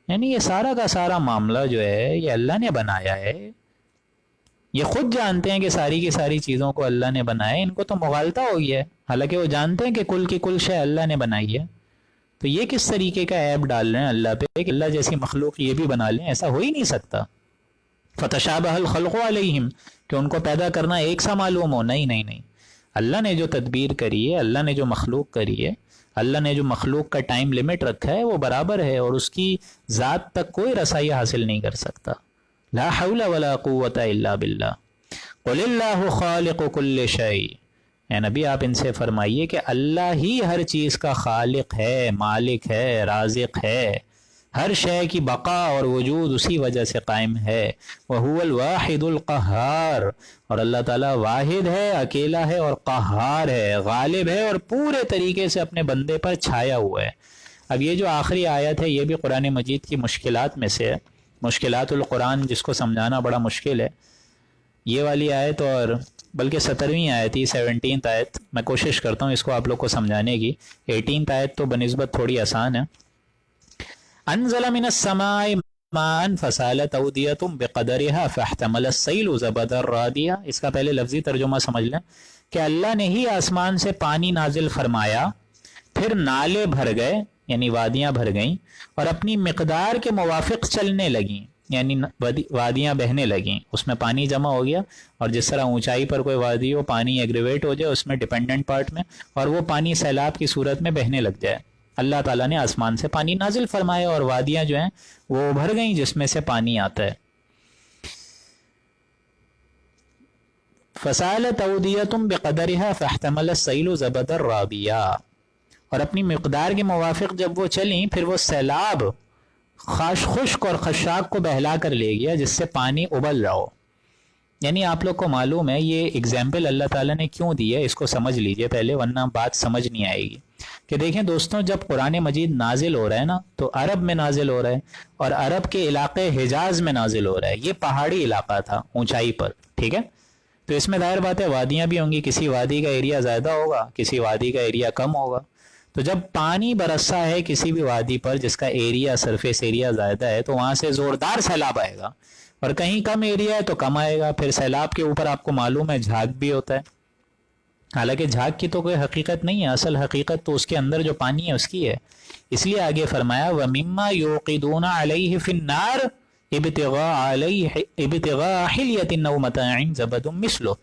یعنی یہ سارا کا سارا معاملہ جو ہے یہ اللہ نے بنایا ہے، یہ خود جانتے ہیں کہ ساری کی ساری چیزوں کو اللہ نے بنایا ہے، ان کو تو مغالطہ ہو گیا ہے، حالانکہ وہ جانتے ہیں کہ کل کی کل شے اللہ نے بنائی ہے، تو یہ کس طریقے کا عیب ڈال رہے ہیں اللہ پہ کہ اللہ جیسی مخلوق یہ بھی بنا لیں؟ ایسا ہو ہی نہیں سکتا۔ فتشابہ الخلق علیہم، کہ ان کو پیدا کرنا ایک سا معلوم ہو، نہیں، اللہ نے جو تدبیر کری ہے، اللہ نے جو مخلوق کری ہے، اللہ نے جو مخلوق کا ٹائم لمٹ رکھا ہے وہ برابر ہے، اور اس کی ذات تک کوئی رسائی حاصل نہیں کر سکتا۔ لا حول ولا قوت الا باللہ۔ قل اللہ خالق کل شیء، اے نبی آپ ان سے فرمائیے کہ اللہ ہی ہر چیز کا خالق ہے، مالک ہے، رازق ہے، ہر شے کی بقا اور وجود اسی وجہ سے قائم ہے۔ وَهُوَ الْوَاحِدُ الْقَهَّارُ، اور اللہ تعالیٰ واحد ہے، اکیلا ہے اور قہار ہے، غالب ہے، اور پورے طریقے سے اپنے بندے پر چھایا ہوا ہے۔ اب یہ جو آخری آیت ہے یہ بھی قرآن مجید کی مشکلات میں سے ہے، مشکلات القرآن جس کو سمجھانا بڑا مشکل ہے، یہ والی آیت، اور بلکہ 17ویں آیت ہی 17th آیت، میں کوشش کرتا ہوں اس کو آپ لوگ کو سمجھانے کی۔ 18th آیت تو بنسبت تھوڑی آسان ہے۔ انزل من السماء ماء فسالت اودیۃ بقدرها فاحتمل السیل زبدا رابیا، اس کا پہلے لفظی ترجمہ سمجھ لیں کہ اللہ نے ہی آسمان سے پانی نازل فرمایا، پھر نالے بھر گئے یعنی وادیاں بھر گئیں، اور اپنی مقدار کے موافق چلنے لگیں، یعنی وادیاں بہنے لگیں، اس میں پانی جمع ہو گیا، اور جس طرح اونچائی پر کوئی وادی ہو، پانی ایگریویٹ ہو جائے اس میں ڈیپینڈنٹ پارٹ میں، اور وہ پانی سیلاب کی صورت میں بہنے لگ جائے، اللہ تعالیٰ نے آسمان سے پانی نازل فرمایا اور وادیاں جو ہیں وہ بھر گئیں جس میں سے پانی آتا ہے۔ فسالت اودیۃ بقدرها فاحتمل السیل زبدا رابیا، اور اپنی مقدار کے موافق جب وہ چلیں پھر وہ سیلاب خشک اور خشاک کو بہلا کر لے گیا جس سے پانی ابل رہا ہو۔ یعنی آپ لوگ کو معلوم ہے یہ اگزامپل اللہ تعالیٰ نے کیوں دی ہے، اس کو سمجھ لیجئے پہلے ورنہ بات سمجھ نہیں آئے گی۔ کہ دیکھیں دوستوں، جب قرآن مجید نازل ہو رہا ہے نا تو عرب میں نازل ہو رہا ہے، اور عرب کے علاقے حجاز میں نازل ہو رہا ہے، یہ پہاڑی علاقہ تھا اونچائی پر، ٹھیک ہے، تو اس میں ظاہر بات ہے وادیاں بھی ہوں گی، کسی وادی کا ایریا زیادہ ہوگا، کسی وادی کا ایریا کم ہوگا، تو جب پانی برسا ہے کسی بھی وادی پر جس کا ایریا سرفیس ایریا زیادہ ہے تو وہاں سے زوردار سیلاب آئے گا، اور کہیں کم ایریا ہے تو کم آئے گا، پھر سیلاب کے اوپر آپ کو معلوم ہے جھاگ بھی ہوتا ہے، حالانکہ جھاگ کی تو کوئی حقیقت نہیں ہے، اصل حقیقت تو اس کے اندر جو پانی ہے اس کی ہے. اس لیے آگے فرمایا وَمِمَّا يُوقِدُونَ عَلَيْهِ فِي النَّارِ ابتغاء حِلْيَةٍ أَوْ مَتَاعٍ زَبَدٌ مِثْلُهُ.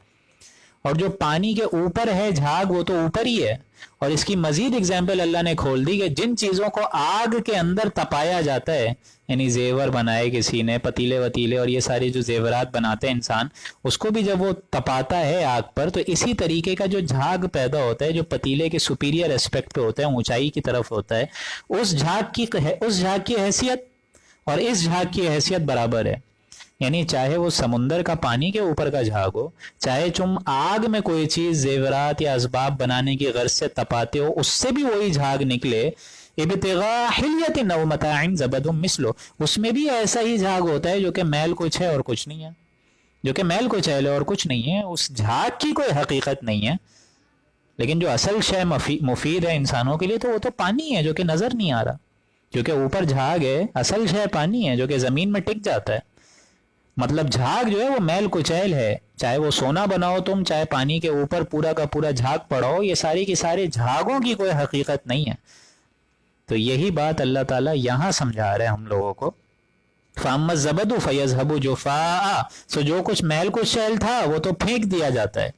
اور جو پانی کے اوپر ہے جھاگ وہ تو اوپر ہی ہے. اور اس کی مزید اگزامپل اللہ نے کھول دی کہ جن چیزوں کو آگ کے اندر تپایا جاتا ہے، یعنی زیور بنائے کسی نے، پتیلے وتیلے اور یہ سارے جو زیورات بناتے ہیں انسان، اس کو بھی جب وہ تپاتا ہے آگ پر تو اسی طریقے کا جو جھاگ پیدا ہوتا ہے جو پتیلے کے سپیریئر اسپیکٹ پہ ہوتا ہے، اونچائی کی طرف ہوتا ہے، اس جھاگ کی حیثیت اور اس جھاگ کی حیثیت برابر ہے. یعنی چاہے وہ سمندر کا پانی کے اوپر کا جھاگ ہو، چاہے تم آگ میں کوئی چیز زیورات یا اسباب بنانے کی غرض سے تپاتے ہو، اس سے بھی وہی جھاگ نکلے. ابتغاء حلیۃ أو متاع زبد مثلہ، اس میں بھی ایسا ہی جھاگ ہوتا ہے جو کہ میل کچھ ہے اور کچھ نہیں ہے، جو کہ میل کو چہلے اور کچھ نہیں ہے. اس جھاگ کی کوئی حقیقت نہیں ہے، لیکن جو اصل شے مفید ہے انسانوں کے لیے تو وہ تو پانی ہے جو کہ نظر نہیں آ رہا. جو کہ اوپر جھاگ ہے، اصل شے پانی ہے جو کہ زمین میں ٹک جاتا ہے. مطلب جھاگ جو ہے وہ میل کچیل ہے، چاہے وہ سونا بناؤ تم، چاہے پانی کے اوپر پورا کا پورا جھاگ پڑاؤ، یہ ساری کی سارے جھاگوں کی کوئی حقیقت نہیں ہے. تو یہی بات اللہ تعالیٰ یہاں سمجھا رہے ہیں ہم لوگوں کو. فَأَمَّا الزَّبَدُ فَيَذْهَبُ جُفَاءً، سو جو کچھ میل کچیل تھا وہ تو پھینک دیا جاتا ہے.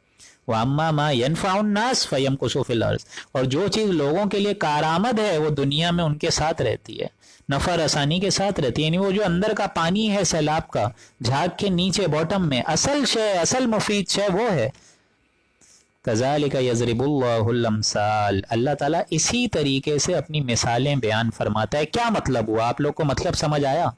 وَأَمَّا مَا يَنْفَعُ النَّاسَ فَيَمْكُثُ فِي الْأَرْضِ، اور جو چیز لوگوں کے لیے کارآمد ہے وہ دنیا میں ان کے ساتھ رہتی ہے، نفع رسانی کے ساتھ رہتی ہے. یعنی وہ جو اندر کا پانی ہے سیلاب کا، جھاگ کے نیچے باٹم میں اصل شے، اصل مفید شے وہ ہے. کذالک یضرب اللہ الامثال، اللہ تعالیٰ اسی طریقے سے اپنی مثالیں بیان فرماتا ہے. کیا مطلب ہوا؟ آپ لوگ کو مطلب سمجھ آیا؟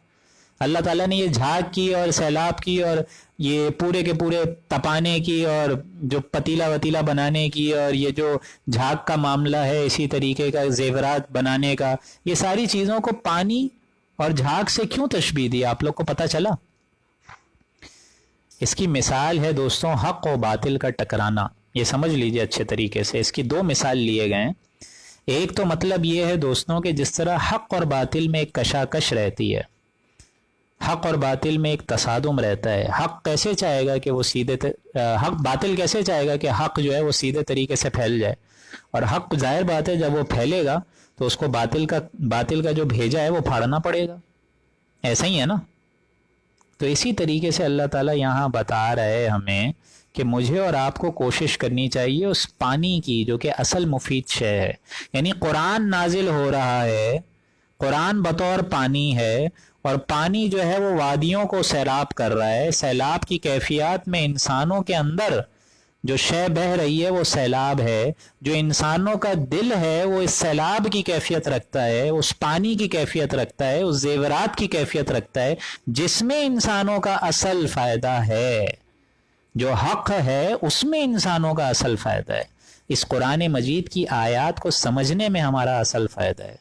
اللہ تعالیٰ نے یہ جھاگ کی اور سیلاب کی اور یہ پورے کے پورے تپانے کی اور جو پتیلا وتیلا بنانے کی اور یہ جو جھاگ کا معاملہ ہے اسی طریقے کا زیورات بنانے کا، یہ ساری چیزوں کو پانی اور جھاگ سے کیوں تشبیہ دی؟ آپ لوگ کو پتہ چلا؟ اس کی مثال ہے دوستوں حق و باطل کا ٹکرانا. یہ سمجھ لیجئے اچھے طریقے سے. اس کی دو مثال لیے گئے ہیں. ایک تو مطلب یہ ہے دوستوں کہ جس طرح حق اور باطل میں ایک کشاکش رہتی ہے، حق اور باطل میں ایک تصادم رہتا ہے. حق کیسے چاہے گا کہ وہ حق باطل کیسے چاہے گا کہ حق جو ہے وہ سیدھے طریقے سے پھیل جائے، اور حق ظاہر بات ہے جب وہ پھیلے گا تو اس کو باطل کا جو بھیجا ہے وہ پھاڑنا پڑے گا. ایسا ہی ہے نا؟ تو اسی طریقے سے اللہ تعالیٰ یہاں بتا رہے ہے ہمیں کہ مجھے اور آپ کو کوشش کرنی چاہیے اس پانی کی جو کہ اصل مفید شے ہے. یعنی قرآن نازل ہو رہا ہے، قرآن بطور پانی ہے، اور پانی جو ہے وہ وادیوں کو سیلاب کر رہا ہے. سیلاب کی کیفیات میں انسانوں کے اندر جو شے بہہ رہی ہے وہ سیلاب ہے. جو انسانوں کا دل ہے وہ اس سیلاب کی کیفیت رکھتا ہے، اس پانی کی کیفیت رکھتا ہے، اس زیورات کی کیفیت رکھتا ہے، جس میں انسانوں کا اصل فائدہ ہے. جو حق ہے اس میں انسانوں کا اصل فائدہ ہے. اس قرآن مجید کی آیات کو سمجھنے میں ہمارا اصل فائدہ ہے.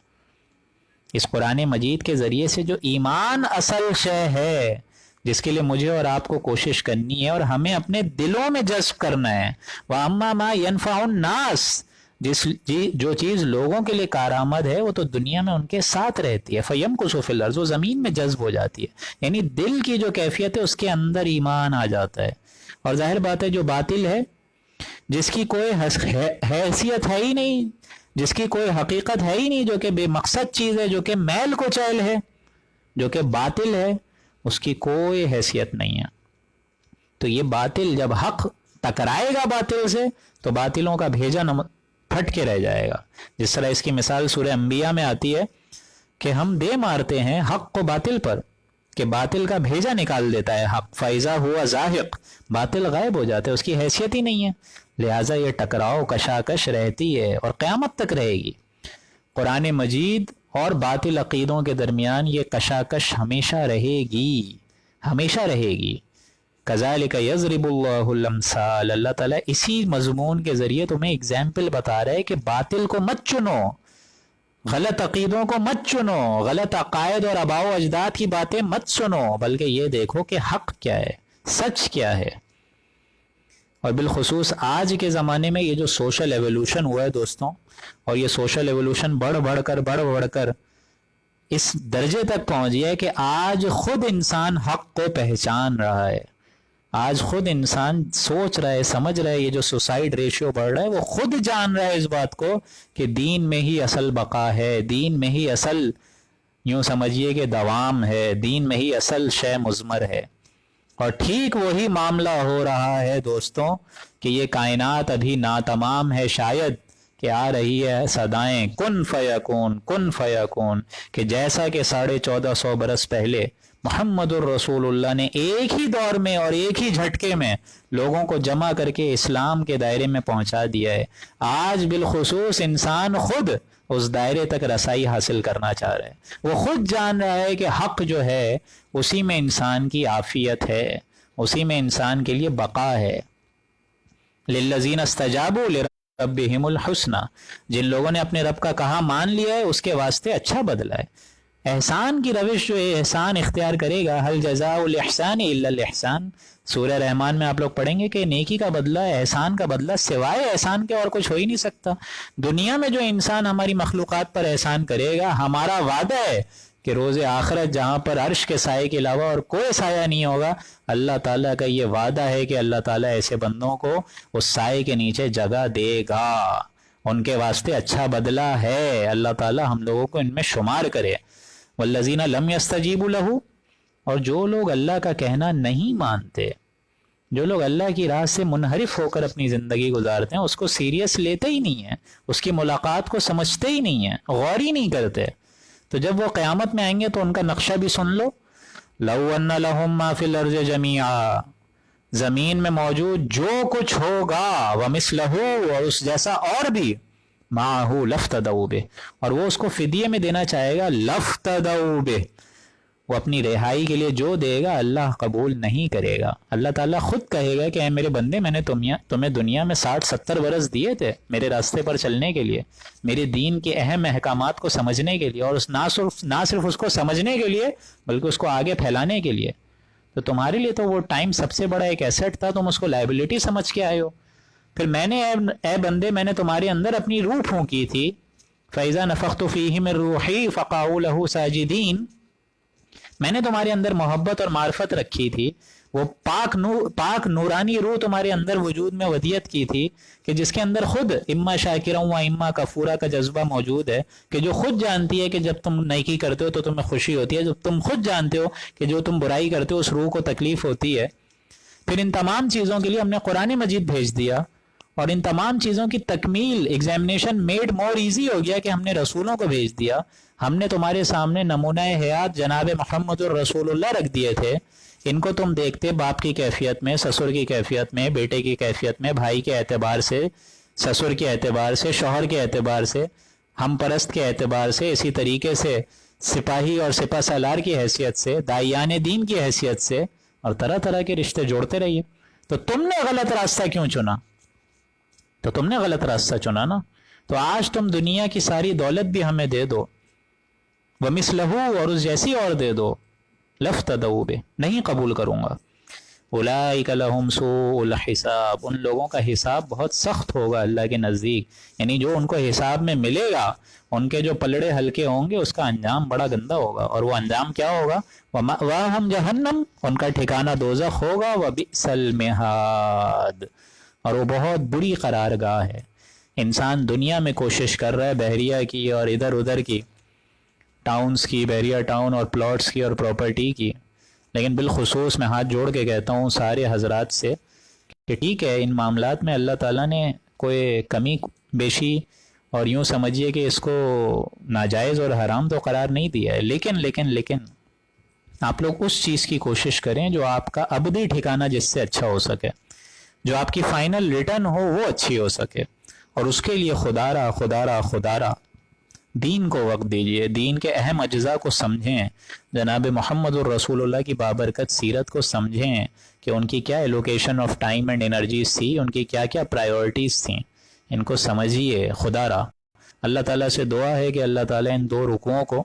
اس قرآن مجید کے ذریعے سے جو ایمان اصل شے ہے جس کے لیے مجھے اور آپ کو کوشش کرنی ہے اور ہمیں اپنے دلوں میں جذب کرنا ہے. وَأَمَّا مَا يَنْفَعُ النَّاسِ، جو چیز لوگوں کے لیے کارآمد ہے وہ تو دنیا میں ان کے ساتھ رہتی ہے. فَيَمْكُثُ فِي الْأَرْضِ، وہ زمین میں جذب ہو جاتی ہے. یعنی دل کی جو کیفیت ہے اس کے اندر ایمان آ جاتا ہے. اور ظاہر بات ہے جو باطل ہے، جس کی کوئی حیثیت ہے ہی نہیں، جس کی کوئی حقیقت ہے ہی نہیں، جو کہ بے مقصد چیز ہے، جو کہ میل کچیل ہے، جو کہ باطل ہے، اس کی کوئی حیثیت نہیں ہے. تو یہ باطل جب حق ٹکرائے گا باطل سے تو باطلوں کا بھیجا پھٹ کے رہ جائے گا. جس طرح اس کی مثال سورہ انبیاء میں آتی ہے کہ ہم دے مارتے ہیں حق کو باطل پر کہ باطل کا بھیجا نکال دیتا ہے حق. فَإِذَا هُوَ زَاهِقٌ، باطل غائب ہو جاتا ہے، اس کی حیثیت ہی نہیں ہے. لہٰذا یہ ٹکراؤ کشاکش رہتی ہے اور قیامت تک رہے گی. قرآن مجید اور باطل عقیدوں کے درمیان یہ کشاکش ہمیشہ رہے گی، ہمیشہ رہے گی. کذالک یضرب اللہ الامثال، اللہ تعالیٰ اسی مضمون کے ذریعے تمہیں اگزامپل بتا رہے کہ باطل کو مت چنو، غلط عقیدوں کو مت چنو، غلط عقائد اور آباء و اجداد کی باتیں مت سنو، بلکہ یہ دیکھو کہ حق کیا ہے، سچ کیا ہے. اور بالخصوص آج کے زمانے میں یہ جو سوشل ایولیوشن ہوا ہے دوستوں، اور یہ سوشل ایولیوشن بڑھ بڑھ کر اس درجے تک پہنچ گیا ہے کہ آج خود انسان حق کو پہچان رہا ہے. آج خود انسان سوچ رہا ہے، سمجھ رہا ہے، یہ جو سوسائڈ ریشیو بڑھ رہا ہے وہ خود جان رہا ہے اس بات کو کہ دین میں ہی اصل بقا ہے، دین میں ہی اصل یوں سمجھیے کہ دوام ہے، دین میں ہی اصل شے مضمر ہے۔ اور ٹھیک وہی معاملہ ہو رہا ہے دوستوں کہ یہ کائنات ابھی ناتمام ہے شاید، کہ آ رہی ہے صدائیں کن فیکون کن فیکون، کہ جیسا کہ 1450 برس پہلے محمد الرسول اللہ نے ایک ہی دور میں اور ایک ہی جھٹکے میں لوگوں کو جمع کر کے اسلام کے دائرے میں پہنچا دیا ہے، آج بالخصوص انسان خود اس دائرے تک رسائی حاصل کرنا چاہ رہا ہے۔ وہ خود جان رہا ہے کہ حق جو ہے اسی میں انسان کی عافیت ہے، اسی میں انسان کے لیے بقا ہے۔ للذین استجابوا لربہم الحسنی، جن لوگوں نے اپنے رب کا کہا مان لیا ہے اس کے واسطے اچھا بدلہ ہے۔ احسان کی روش جو احسان اختیار کرے گا، هل جزاء الاحسان الا الاحسان، سورہ رحمان میں آپ لوگ پڑھیں گے کہ نیکی کا بدلہ، احسان کا بدلہ سوائے احسان کے اور کچھ ہو ہی نہیں سکتا۔ دنیا میں جو انسان ہماری مخلوقات پر احسان کرے گا، ہمارا وعدہ ہے کہ روز آخرت جہاں پر عرش کے سائے کے علاوہ اور کوئی سایہ نہیں ہوگا، اللہ تعالیٰ کا یہ وعدہ ہے کہ اللہ تعالیٰ ایسے بندوں کو اس سائے کے نیچے جگہ دے گا، ان کے واسطے اچھا بدلہ ہے۔ اللہ تعالیٰ ہم لوگوں کو ان میں شمار کرے۔ والذین لم یستجیبوا لہ، اور جو لوگ اللہ کا کہنا نہیں مانتے، جو لوگ اللہ کی راہ سے منحرف ہو کر اپنی زندگی گزارتے ہیں، اس کو سیریس لیتے ہی نہیں ہیں، اس کی ملاقات کو سمجھتے ہی نہیں ہیں، غور ہی نہیں کرتے، تو جب وہ قیامت میں آئیں گے تو ان کا نقشہ بھی سن لو۔ لو ان لہم ما فی الارض جمیعا، زمین میں موجود جو کچھ ہوگا، ومثلہ، اور اس جیسا اور بھی، معہ لفتدوا بہ، اور وہ اس کو فدیے میں دینا چاہے گا، لفتدوا بہ، وہ اپنی رہائی کے لیے جو دے گا اللہ قبول نہیں کرے گا۔ اللہ تعالیٰ خود کہے گا کہ اے میرے بندے، میں نے تمہیں دنیا میں 60-70 برس دیے تھے میرے راستے پر چلنے کے لیے، میرے دین کے اہم احکامات کو سمجھنے کے لیے، اور نہ صرف اس کو سمجھنے کے لیے بلکہ اس کو آگے پھیلانے کے لیے، تو تمہارے لیے تو وہ ٹائم سب سے بڑا ایک ایسٹ تھا، تم اس کو لائبلٹی سمجھ کے آئے ہو۔ پھر میں نے اے بندے، میں نے تمہارے اندر اپنی روح پھونکی تھی، فَإِذَا نَفَخْتُ فِيهِ مِن رُوحِي فَقَعُوا لَهُ سَاجِدِينَ، میں نے تمہارے اندر محبت اور معرفت رکھی تھی، وہ پاک نورانی روح تمہارے اندر وجود میں ودیت کی تھی، کہ جس کے اندر خود اما شاکرا و اما کفورا کا جذبہ موجود ہے، کہ جو خود جانتی ہے کہ جب تم نیکی کرتے ہو تو تمہیں خوشی ہوتی ہے، جب تم خود جانتے ہو کہ جو تم برائی کرتے ہو اس روح کو تکلیف ہوتی ہے۔ پھر ان تمام چیزوں کے لیے ہم نے قرآن مجید بھیج دیا، اور ان تمام چیزوں کی تکمیل، ایگزامینیشن میڈ مور ایزی ہو گیا کہ ہم نے رسولوں کو بھیج دیا۔ ہم نے تمہارے سامنے نمونہ حیات جناب محمد الرسول اللہ رکھ دیے تھے، ان کو تم دیکھتے باپ کی کیفیت میں، سسر کی کیفیت میں، بیٹے کی کیفیت میں، بھائی کے اعتبار سے، سسر کے اعتبار سے، شوہر کے اعتبار سے، ہم پرست کے اعتبار سے، اسی طریقے سے سپاہی اور سپہ سالار کی حیثیت سے، داعیان دین کی حیثیت سے، اور طرح طرح کے رشتے جوڑتے رہیے۔ تو تم نے غلط راستہ کیوں چنا؟ تو تم نے غلط راستہ چنا نا۔ تو آج تم دنیا کی ساری دولت بھی ہمیں دے دو، وَمِثْلَهُ، اور اس جیسی اور دے دو، لَفْتَدَوْا بِهِ، نہیں قبول کروں گا۔ أُولَئِكَ لَهُمْ سُوءُ الْحِسَابِ، ان لوگوں کا حساب بہت سخت ہوگا اللہ کے نزدیک، یعنی جو ان کو حساب میں ملے گا، ان کے جو پلڑے ہلکے ہوں گے، اس کا انجام بڑا گندا ہوگا، اور وہ انجام کیا ہوگا؟ وَمَأْوَاهُمْ جَهَنَّمُ، ان کا ٹھکانہ دوزخ ہوگا، وَبِئْسَ الْمِہَادُ، اور وہ بہت بری قرارگاہ ہے۔ انسان دنیا میں کوشش کر رہا ہے بحریہ کی اور ادھر ادھر کی، ٹاؤنز کی، بحریہ ٹاؤن اور پلاٹس کی اور پراپرٹی کی، لیکن بالخصوص میں ہاتھ جوڑ کے کہتا ہوں سارے حضرات سے کہ ٹھیک ہے، ان معاملات میں اللہ تعالیٰ نے کوئی کمی بیشی اور یوں سمجھیے کہ اس کو ناجائز اور حرام تو قرار نہیں دیا ہے، لیکن آپ لوگ اس چیز کی کوشش کریں جو آپ کا ابدی ٹھکانہ جس سے اچھا ہو سکے، جو آپ کی فائنل ریٹرن ہو وہ اچھی ہو سکے، اور اس کے لیے خدا را دین کو وقت دیجئے، دین کے اہم اجزاء کو سمجھیں، جناب محمد الرسول اللہ کی بابرکت سیرت کو سمجھیں کہ ان کی کیا allocation of time and energies تھی، ان کی کیا کیا پرائیورٹیز تھیں، ان کو سمجھیے۔ خدا را اللہ تعالیٰ سے دعا ہے کہ اللہ تعالیٰ ان 2 رکوعوں کو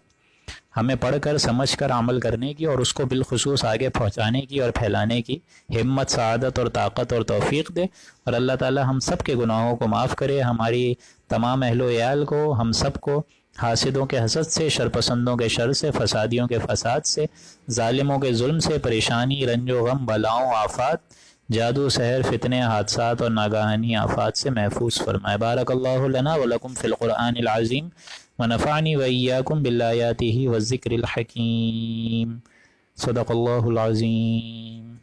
ہمیں پڑھ کر سمجھ کر عمل کرنے کی، اور اس کو بالخصوص آگے پہنچانے کی اور پھیلانے کی ہمت، سعادت اور طاقت اور توفیق دے، اور اللہ تعالیٰ ہم سب کے گناہوں کو معاف کرے، ہماری تمام اہل و عیال کو، ہم سب کو حاسدوں کے حسد سے، شرپسندوں کے شر سے، فسادیوں کے فساد سے، ظالموں کے ظلم سے، پریشانی، رنج و غم، بلاؤں، آفات، جادو، سحر، فتنے، حادثات اور ناگہانی آفات سے محفوظ فرمائے۔ بارک اللہ لنا ولکم فی القرآن العظیم ونفعنی وإیاکم بالآیاتہ والذکر الحکیم۔ صدق اللہ العظیم۔